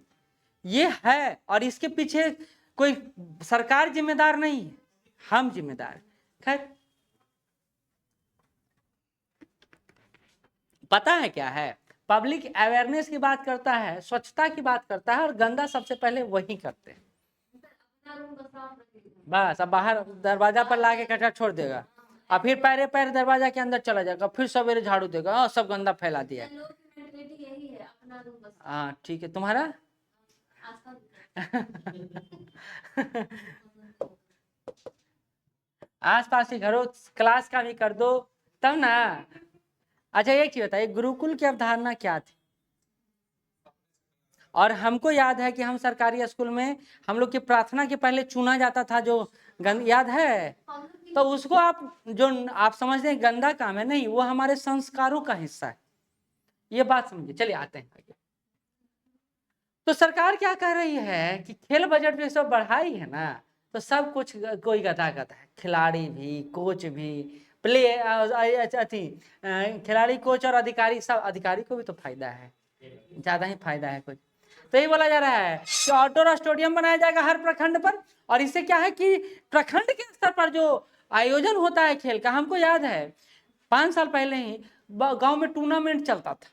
ये है, और इसके पीछे कोई सरकार जिम्मेदार नहीं है, हम जिम्मेदार। खैर, पता है क्या है, पब्लिक अवेयरनेस की बात करता है, स्वच्छता की बात करता है, और गंदा सबसे पहले वही करते हैं। बस अब बाहर दरवाजा पर लाके कचरा छोड़ देगा, और फिर पैरे पैर दरवाजा के अंदर चला जाएगा, फिर सवेरे झाड़ू देगा, और सब गंदा फैला दिया। हाँ ठीक है, तुम्हारा आस पास के घरों क्लास का भी कर दो तब ना। अच्छा एक चीज बताइए, गुरुकुल की अवधारणा क्या थी? और हमको याद है कि हम सरकारी स्कूल में हम लोग की प्रार्थना के पहले चुना जाता था जो याद है? तो उसको आप समझते हैं गंदा काम है, नहीं, वो हमारे संस्कारों का हिस्सा है। ये बात समझिए। चलिए आते हैं आगे। तो सरकार क्या कह रही है कि खेल बजट में सब बढ़ाई है ना, तो सब कुछ कोई गधा है, खिलाड़ी भी, कोच भी, खिलाड़ी, कोच और अधिकारी, सब अधिकारी को भी तो फायदा है, ज्यादा ही फायदा है कुछ। तो यही बोला जा रहा है कि आउटडोर स्टेडियम बनाया जाएगा हर प्रखंड पर, और इससे क्या है कि प्रखंड के स्तर पर जो आयोजन होता है खेल का, हमको याद है 5 साल पहले ही गांव में टूर्नामेंट चलता था,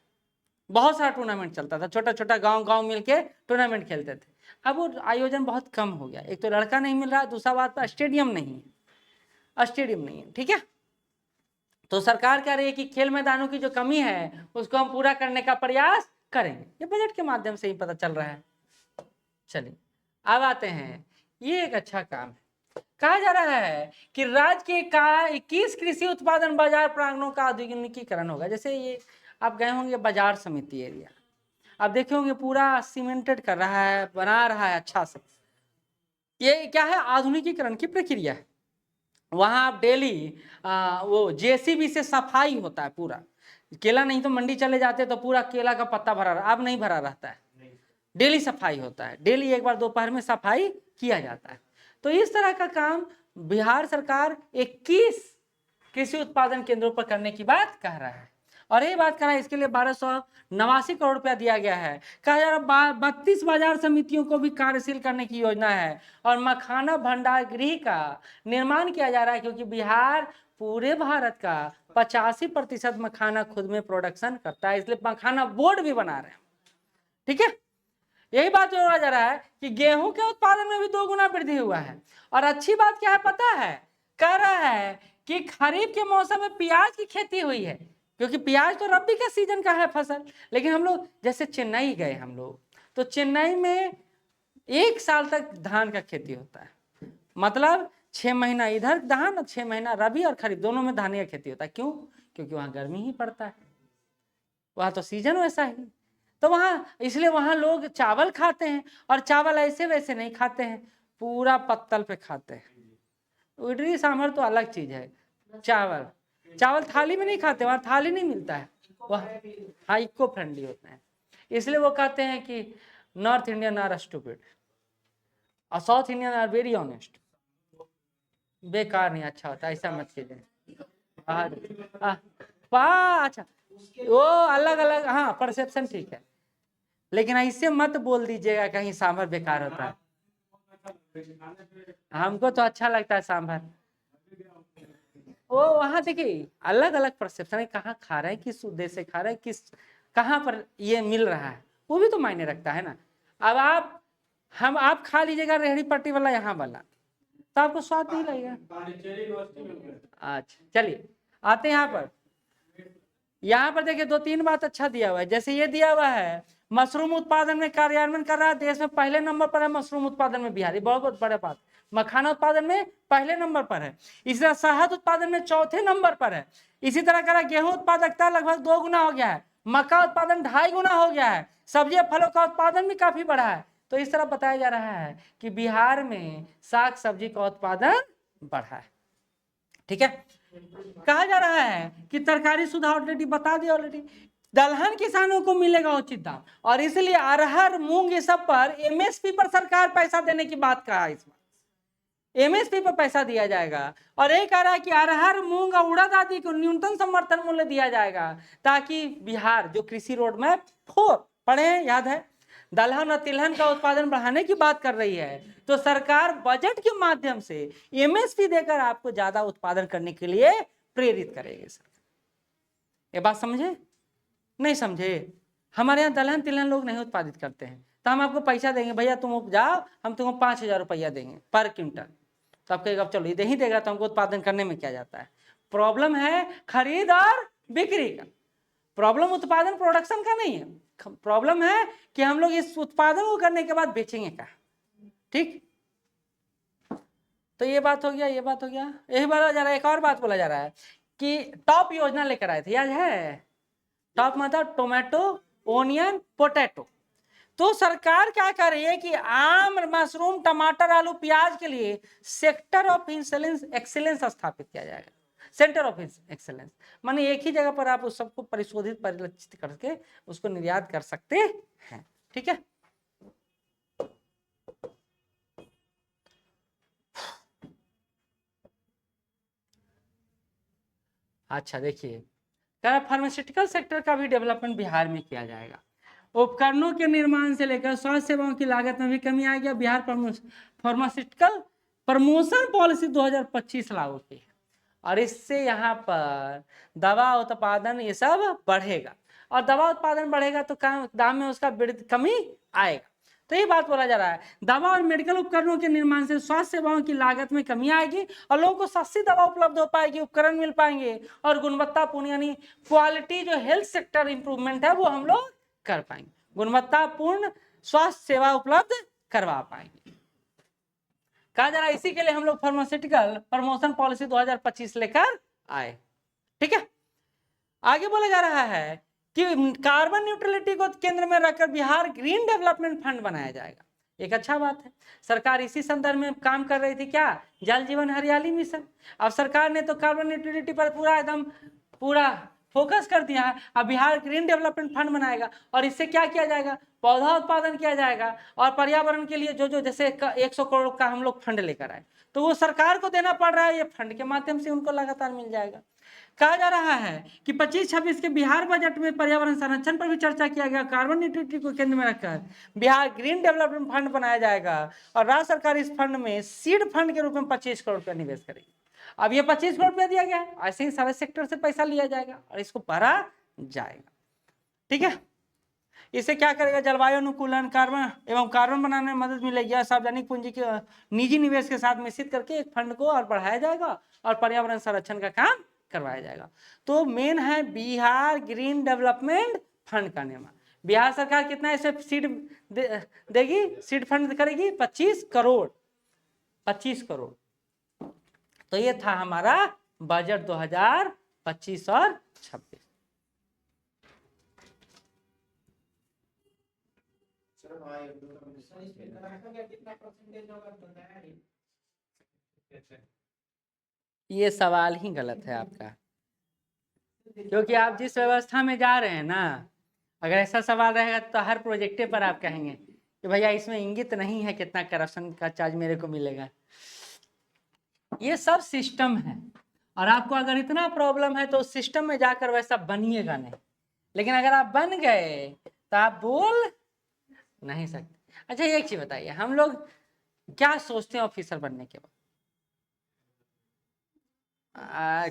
बहुत सारा टूर्नामेंट चलता था, छोटा छोटा गांव मिलके टूर्नामेंट खेलते थे। अब वो आयोजन बहुत कम हो गया, एक तो लड़का नहीं मिल रहा, दूसरा बात स्टेडियम नहीं है, ठीक है। तो सरकार कह रही है कि खेल मैदानों की जो कमी है उसको हम पूरा करने का प्रयास करेंगे, ये बजट के माध्यम से ही पता चल रहा है। चलिए अब आते हैं, ये एक अच्छा काम है। कहा जा रहा है कि राज्य के 21 कृषि उत्पादन बाजार प्रांगणों का आधुनिकीकरण होगा। जैसे ये आप गए होंगे बाजार समिति एरिया, आप देखे होंगे पूरा सीमेंटेड कर रहा है, बना रहा है अच्छा से। ये क्या है? आधुनिकीकरण की प्रक्रिया है। वहाँ आप डेली वो जेसीबी से सफाई होता है पूरा। केला नहीं तो मंडी चले जाते तो पूरा केला का पत्ता भरा, अब नहीं भरा रहता है, डेली सफाई होता है, डेली एक बार दोपहर में सफाई किया जाता है। तो इस तरह का काम बिहार सरकार 21 कृषि उत्पादन केंद्रों पर करने की बात कह रहा है। और यही बात करा, इसके लिए 1289 करोड़ रुपया दिया गया है। कहा जा रहा 32 बाजार समितियों को भी कार्यशील करने की योजना है और मखाना भंडार गृह का निर्माण किया जा रहा है, क्योंकि बिहार पूरे भारत का 85% मखाना खुद में प्रोडक्शन करता है, इसलिए मखाना बोर्ड भी बना रहे हैं। ठीक है, यही बात जोड़ा जा रहा है कि गेहूं के उत्पादन में भी 2 गुना वृद्धि हुआ है। और अच्छी बात क्या है पता है, कह रहा है कि खरीफ के मौसम में प्याज की खेती हुई है, क्योंकि प्याज तो रबी के सीजन का है फसल। लेकिन हम लोग जैसे चेन्नई गए हम लोग, तो चेन्नई में 1 साल तक धान का खेती होता है, मतलब 6 महीना इधर धान और 6 महीना रबी और खरीफ दोनों में धान का खेती होता है। क्यों? क्योंकि वहां गर्मी ही पड़ता है, वहां तो सीजन वैसा ही, तो वहां इसलिए वहां लोग चावल खाते हैं, और चावल ऐसे वैसे नहीं खाते हैं, पूरा पत्तल पे खाते हैं। इडली सांभर तो अलग चीज है, चावल चावल थाली में नहीं खाते, वहां थाली नहीं मिलता है, वहाँ हाँ इको फ्रेंडली होते हैं। इसलिए वो कहते हैं कि नॉर्थ इंडियन आर स्टूपिड और south Indian are very honest. बेकार नहीं अच्छा होता, ऐसा मत कीजिए। अच्छा वो अलग अलग, हाँ परसेप्शन ठीक है, लेकिन ऐसे मत बोल दीजिएगा कहीं सांभर बेकार होता है। हमको तो अच्छा लगता है सांभर। वो वहां देखिए अलग अलग परसेप्शन है, कहाँ खा रहे हैं, किस उद्देश्य से खा रहे हैं, किस कहाँ पर ये मिल रहा है, वो भी तो मायने रखता है ना। अब आप खा लीजिएगा रेहड़ी पट्टी वाला यहाँ वाला, तो आपको स्वाद नहीं लगेगा। अच्छा चलिए आते हैं यहाँ पर देखिए 2-3 बात अच्छा दिया हुआ है। जैसे ये दिया हुआ है मशरूम उत्पादन में कार्यान्वयन कर रहा है, देश में पहले नंबर पर है मशरूम उत्पादन में बिहार, बहुत बड़ा बात। मखाना उत्पादन में पहले नंबर पर है, इसी तरह शहद उत्पादन में 4थे नंबर पर है। इसी तरह करा गेहूं उत्पादकता लगभग 2 गुना हो गया है, मक्का उत्पादन 2.5 गुना हो गया है, सब्जी फलों का उत्पादन भी काफी बढ़ा है। तो इस तरह बताया जा रहा है कि बिहार में साग सब्जी का उत्पादन बढ़ा है। ठीक है, कहा जा रहा है कि तरकारी सुधा ऑलरेडी बता दिया, ऑलरेडी दलहन किसानों को मिलेगा उचित दाम, और इसलिए अरहर मूंग ये सब पर एमएसपी पर सरकार पैसा देने की बात कहा है। इस बार एमएसपी पर पैसा दिया जाएगा, और एक कह रहा है कि अरहर मूंग और उड़द आदि को न्यूनतम समर्थन मूल्य दिया जाएगा, ताकि बिहार जो कृषि रोड मैप 4 पढ़े हैं, याद है, दलहन और तिलहन का उत्पादन बढ़ाने की बात कर रही है, तो सरकार बजट के माध्यम से एमएसपी देकर आपको ज्यादा उत्पादन करने के लिए प्रेरित करेगी। सर ये बात समझे? नहीं समझे? हमारे यहाँ दलहन तिलहन लोग नहीं उत्पादित करते हैं, तो हम आपको पैसा देंगे, भैया तुम उपजाओ, हम तुमको 5,000 रुपया देंगे पर क्विंटल, तो आप कहेगा चलो ये ही देगा, तो हमको उत्पादन करने में क्या जाता है। प्रॉब्लम है खरीद और बिक्री का, प्रॉब्लम उत्पादन प्रोडक्शन का नहीं है, प्रॉब्लम है कि हम लोग इस उत्पादन को करने के बाद बेचेंगे क्या। ठीक, तो ये बात हो गया, ये बात हो गया। यही बोला जा रहा है, एक और बात बोला जा रहा है कि टॉप योजना लेकर आए थे, याद है? टॉप मतलब टोमेटो ओनियन पोटैटो। तो सरकार क्या कर रही है कि आम मशरूम टमाटर आलू प्याज के लिए सेक्टर ऑफ एक्सीलेंस स्थापित किया जाएगा। सेंटर ऑफ एक्सीलेंस माने एक ही जगह पर आप उस सबको परिशोधित परिलक्षित करके उसको निर्यात कर सकते हैं। ठीक है, अच्छा देखिए, फार्मास्यूटिकल सेक्टर का भी डेवलपमेंट बिहार में किया जाएगा। उपकरणों के निर्माण से लेकर स्वास्थ्य सेवाओं की लागत में भी कमी आ गया। बिहार फार्मास्यूटिकल प्रमोशन पॉलिसी 2025 लागू की है, और इससे यहाँ पर दवा उत्पादन ये सब बढ़ेगा, और दवा उत्पादन बढ़ेगा तो दाम में उसका कमी आएगा। तो ये बात बोला जा रहा है, दवा और मेडिकल उपकरणों के निर्माण से स्वास्थ्य सेवाओं की लागत में कमी आएगी और लोगों को सस्ती दवा उपलब्ध हो पाएगी, उपकरण मिल पाएंगे, और गुणवत्तापूर्ण यानी क्वालिटी जो हेल्थ सेक्टर इंप्रूवमेंट है वो हम लोग कर पाएंगे, गुणवत्तापूर्ण स्वास्थ्य सेवा उपलब्ध करवा पाएंगे। कहा जा रहा है इसी के लिए हम लोग फार्मास्यूटिकल प्रमोशन पॉलिसी 2025 लेकर आए। ठीक है, आगे बोला जा रहा है कि कार्बन न्यूट्रलिटी को केंद्र में रखकर बिहार ग्रीन डेवलपमेंट फंड बनाया जाएगा। एक अच्छा बात है, सरकार इसी संदर्भ में काम कर रही थी, क्या? जल जीवन हरियाली मिशन। अब सरकार ने तो कार्बन न्यूट्रलिटी पर पूरा फोकस कर दिया है। अब बिहार ग्रीन डेवलपमेंट फंड बनाएगा, और इससे क्या किया जाएगा? पौधा उत्पादन किया जाएगा, और पर्यावरण के लिए जो जैसे 100 करोड़ का हम लोग फंड लेकर आए, तो वो सरकार को देना पड़ रहा है, ये फंड के माध्यम से उनको लगातार मिल जाएगा। कहा जा रहा है कि 25-26 के बिहार बजट में पर्यावरण संरक्षण पर भी चर्चा किया गया, कार्बन न्यूट्रलिटी को केंद्र में रखकर बिहार ग्रीन डेवलपमेंट फंड बनाया जाएगा, और राज्य सरकार इस फंड में सीड फंड के रूप में 25 करोड़ रुपया निवेश करेगी। अब ये 25 करोड़ रुपया दिया गया है, ऐसे ही सारे सेक्टर से पैसा लिया जाएगा और इसको भरा जाएगा। ठीक है, इससे क्या करेगा, जलवायु अनुकूलन, कार्बन एवं कार्बन बनाने में मदद मिलेगी, सार्वजनिक पूंजी के निजी निवेश के साथ मिश्रित करके एक फंड को और बढ़ाया जाएगा और पर्यावरण संरक्षण का काम करवाया जाएगा। तो मेन है बिहार ग्रीन डेवलपमेंट फंड का निर्माण। बिहार सरकार कितना इसे सीड देगी, सीड फंड करेगी 25 करोड़। 25 करोड़। तो ये था हमारा बजट 2025 और 26। ये सवाल ही गलत है आपका, क्योंकि आप जिस व्यवस्था में जा रहे हैं ना, अगर ऐसा सवाल रहेगा तो हर प्रोजेक्टे पर आप कहेंगे कि भैया इसमें इंगित नहीं है कितना करप्शन का चार्ज मेरे को मिलेगा। ये सब सिस्टम है, और आपको अगर इतना प्रॉब्लम है तो उस सिस्टम में जाकर वैसा बनिएगा नहीं, लेकिन अगर आप बन गए तो आप बोल नहीं सकते। अच्छा एक चीज बताइए, हम लोग क्या सोचते हैं ऑफिसर बनने के बाद?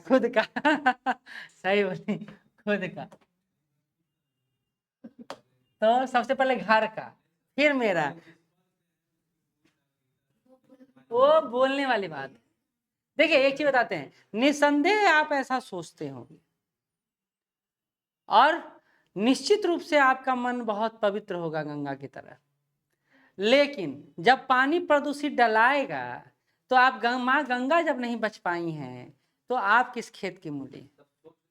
खुद का सही बोली, खुद का। तो सबसे पहले घर का, फिर मेरा। वो बोलने वाली बात। देखिए एक चीज बताते हैं, निसंदेह आप ऐसा सोचते हो और निश्चित रूप से आपका मन बहुत पवित्र होगा गंगा की तरह, लेकिन जब पानी प्रदूषित डलाएगा तो आप माँ गंगा जब नहीं बच पाई हैं तो आप किस खेत की मूली?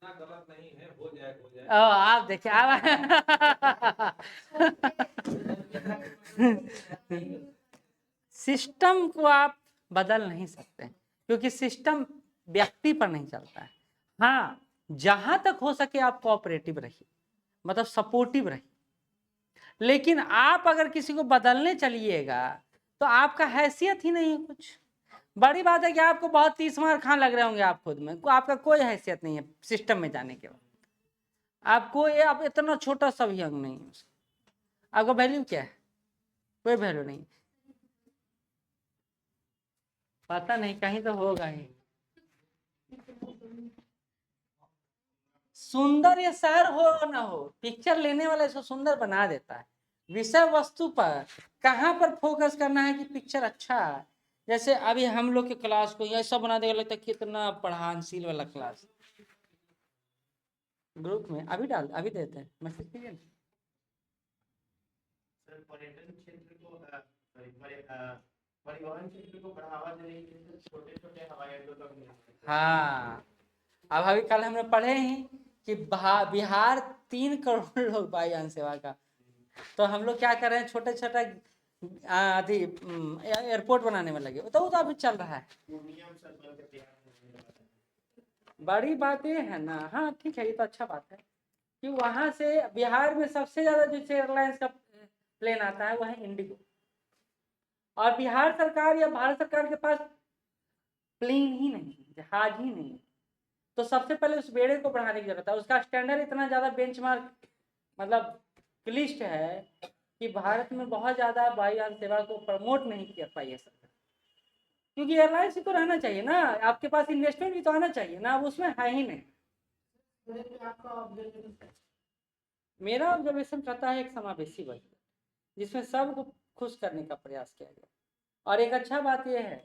गलत नहीं है, हो जाए।
आप देखिए आप सिस्टम को आप बदल नहीं सकते, क्योंकि सिस्टम व्यक्ति पर नहीं चलता है। हाँ, जहां तक हो सके आप कोऑपरेटिव रहिए, मतलब सपोर्टिव रहिए, लेकिन आप अगर किसी को बदलने चलिएगा तो आपका हैसियत ही नहीं है कुछ। बड़ी बात है कि आपको बहुत 30 मार खां लग रहे होंगे आप खुद में, आपका कोई हैसियत नहीं है सिस्टम में जाने के बाद। आपको ये आप इतना छोटा सा भी अंग नहीं है, आपका वैल्यू क्या है? कोई वैल्यू नहीं। पता नहीं, कहीं तो होगा ही। सुंदर ये शहर हो ना हो, पिक्चर लेने वाला इसको सुंदर बना देता है। विषय वस्तु पर कहाँ पर फोकस करना है कि पिक्चर अच्छा है। जैसे अभी हम लोग के क्लास को ऐसा बना देगा, लगता है कितना पढ़ानशील वाला क्लास। ग्रुप में अभी देते हैं मैसेज कीजिए।
सर पर्यटन क्षेत्र को परिवहन क्षेत्र को बढ़ावा देने के लिए छोटे छोटे हवाई अड्डों का।
हाँ, अब अभी कल हमने पढ़े ही कि बिहार 3 करोड़ लोग वायुयान सेवा का, तो हम लोग क्या कर रहे हैं, छोटे छोटे एयरपोर्ट बनाने में लगे। तो वो तो अभी चल रहा है। बड़ी बात ये है ना, हाँ ठीक है, ये तो अच्छा बात है कि वहां से बिहार में सबसे ज्यादा जो एयरलाइंस का प्लेन आता है वह है इंडिगो, और बिहार सरकार या भारत सरकार के पास प्लेन ही नहीं, जहाज ही नहीं, तो सबसे पहले उस बेड़े को बढ़ाने की जरूरत है। उसका स्टैंडर्ड इतना ज्यादा बेंचमार्क मतलब क्लिष्ट है कि भारत में बहुत ज्यादा वायुयान सेवा को प्रमोट नहीं कर पाई है सरकार, क्योंकि एयरलाइंस ही तो रहना चाहिए ना, आपके पास इन्वेस्टमेंट भी तो आना चाहिए ना, अब उसमें है ही नहीं। मेरा ऑब्जर्वेशन कहता है एक समावेशी बजट जिसमें सबको खुश करने का प्रयास किया गया, और एक अच्छा बात यह है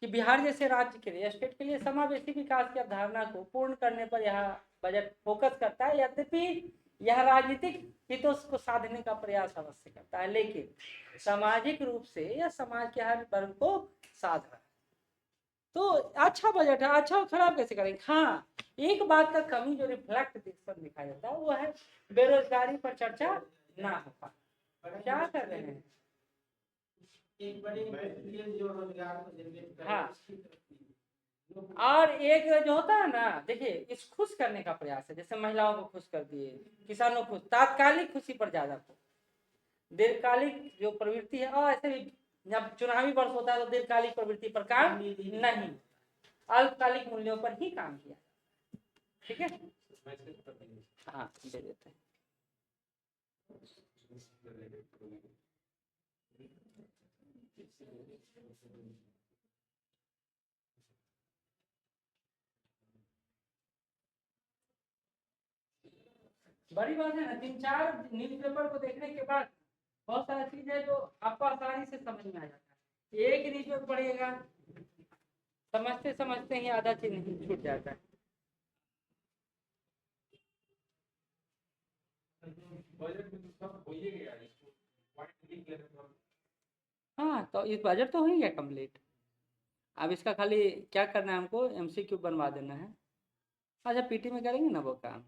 कि बिहार जैसे राज्य के लिए, स्टेट के लिए समावेशी विकास की अवधारणा को पूर्ण करने पर यह बजट फोकस करता है। यद्यपि यह राजनीतिक हितों को साधने का प्रयास अवश्य करता है, लेकिन सामाजिक रूप से यह समाज के हर वर्ग को साध रहा है। तो अच्छा बजट है, अच्छा और खराब कैसे करेंगे। हाँ, एक बात का कमी जो रिफ्लेक्ट दिखाई देता है वो है बेरोजगारी पर चर्चा ना हो पाए। क्या कर रहे हैं,
एक बड़ी जो रोजगार को जनरेट करे।
हाँ, और एक जो होता है ना, देखिए इस खुश करने का प्रयास है, जैसे महिलाओं को खुश कर दिए, किसानों को तात्कालिक खुशी पर ज्यादा दीर्घकालिक जो प्रवृत्ति है, और ऐसे भी जब चुनावी वर्ष होता है तो दीर्घकालिक प्रवृत्ति पर काम नहीं, अल्पकालिक मूल्यों पर ही काम किया। ठीक है,
मैसेज कर देंगे।
हाँ दे देते हैं। बड़ी बात है ना, 3-4 न्यूज़पेपर को देखने के बाद बहुत सारी चीज है जो आपको आसानी से समझ में आ जाता है। एक न्यूज़पेपर पढ़िएगा, समझते समझते ही आधा चीज नहीं छूट जाता है।
बजट में तो सब हो ही गया, इसको पॉइंट लिख लेते हैं।
हाँ तो इस बजट तो हो ही गया कंप्लीट। अब इसका खाली क्या करना है, हमको MCQ बनवा देना है। अच्छा PT में करेंगे ना वो काम।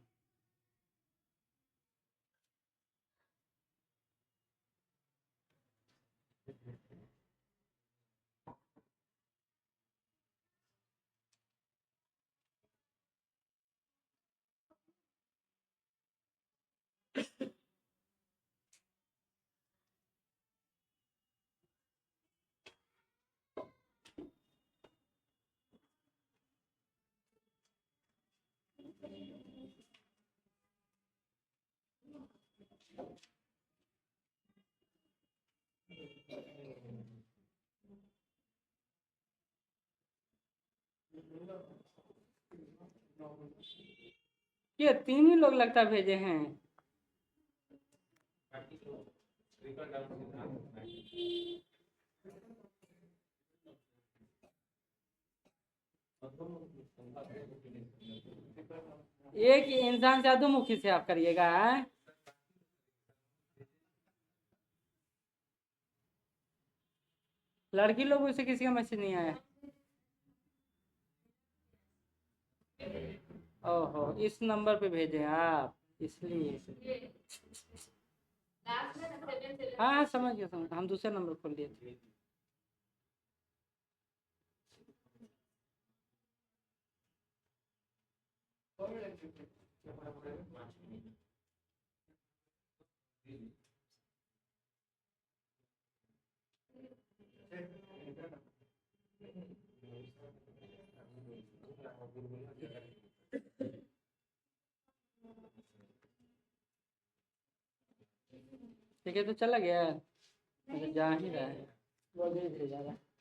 ये 3 ही लोग लगता भेजे हैं।
बाकी तो ट्रिकल डाउन सिद्धांत है।
एक इंसान से अधोमुखी से आप करिएगा। लड़की लोगों से किसी का मैसेज नहीं आया। ओहो, इस नंबर पे भेजे आप, इसलिए। हाँ हाँ समझ गया, हम दूसरे नंबर खोल लिए थे। ठीक है, तो चला गया, जा ही रहा है, वो भी भेजा रहा है।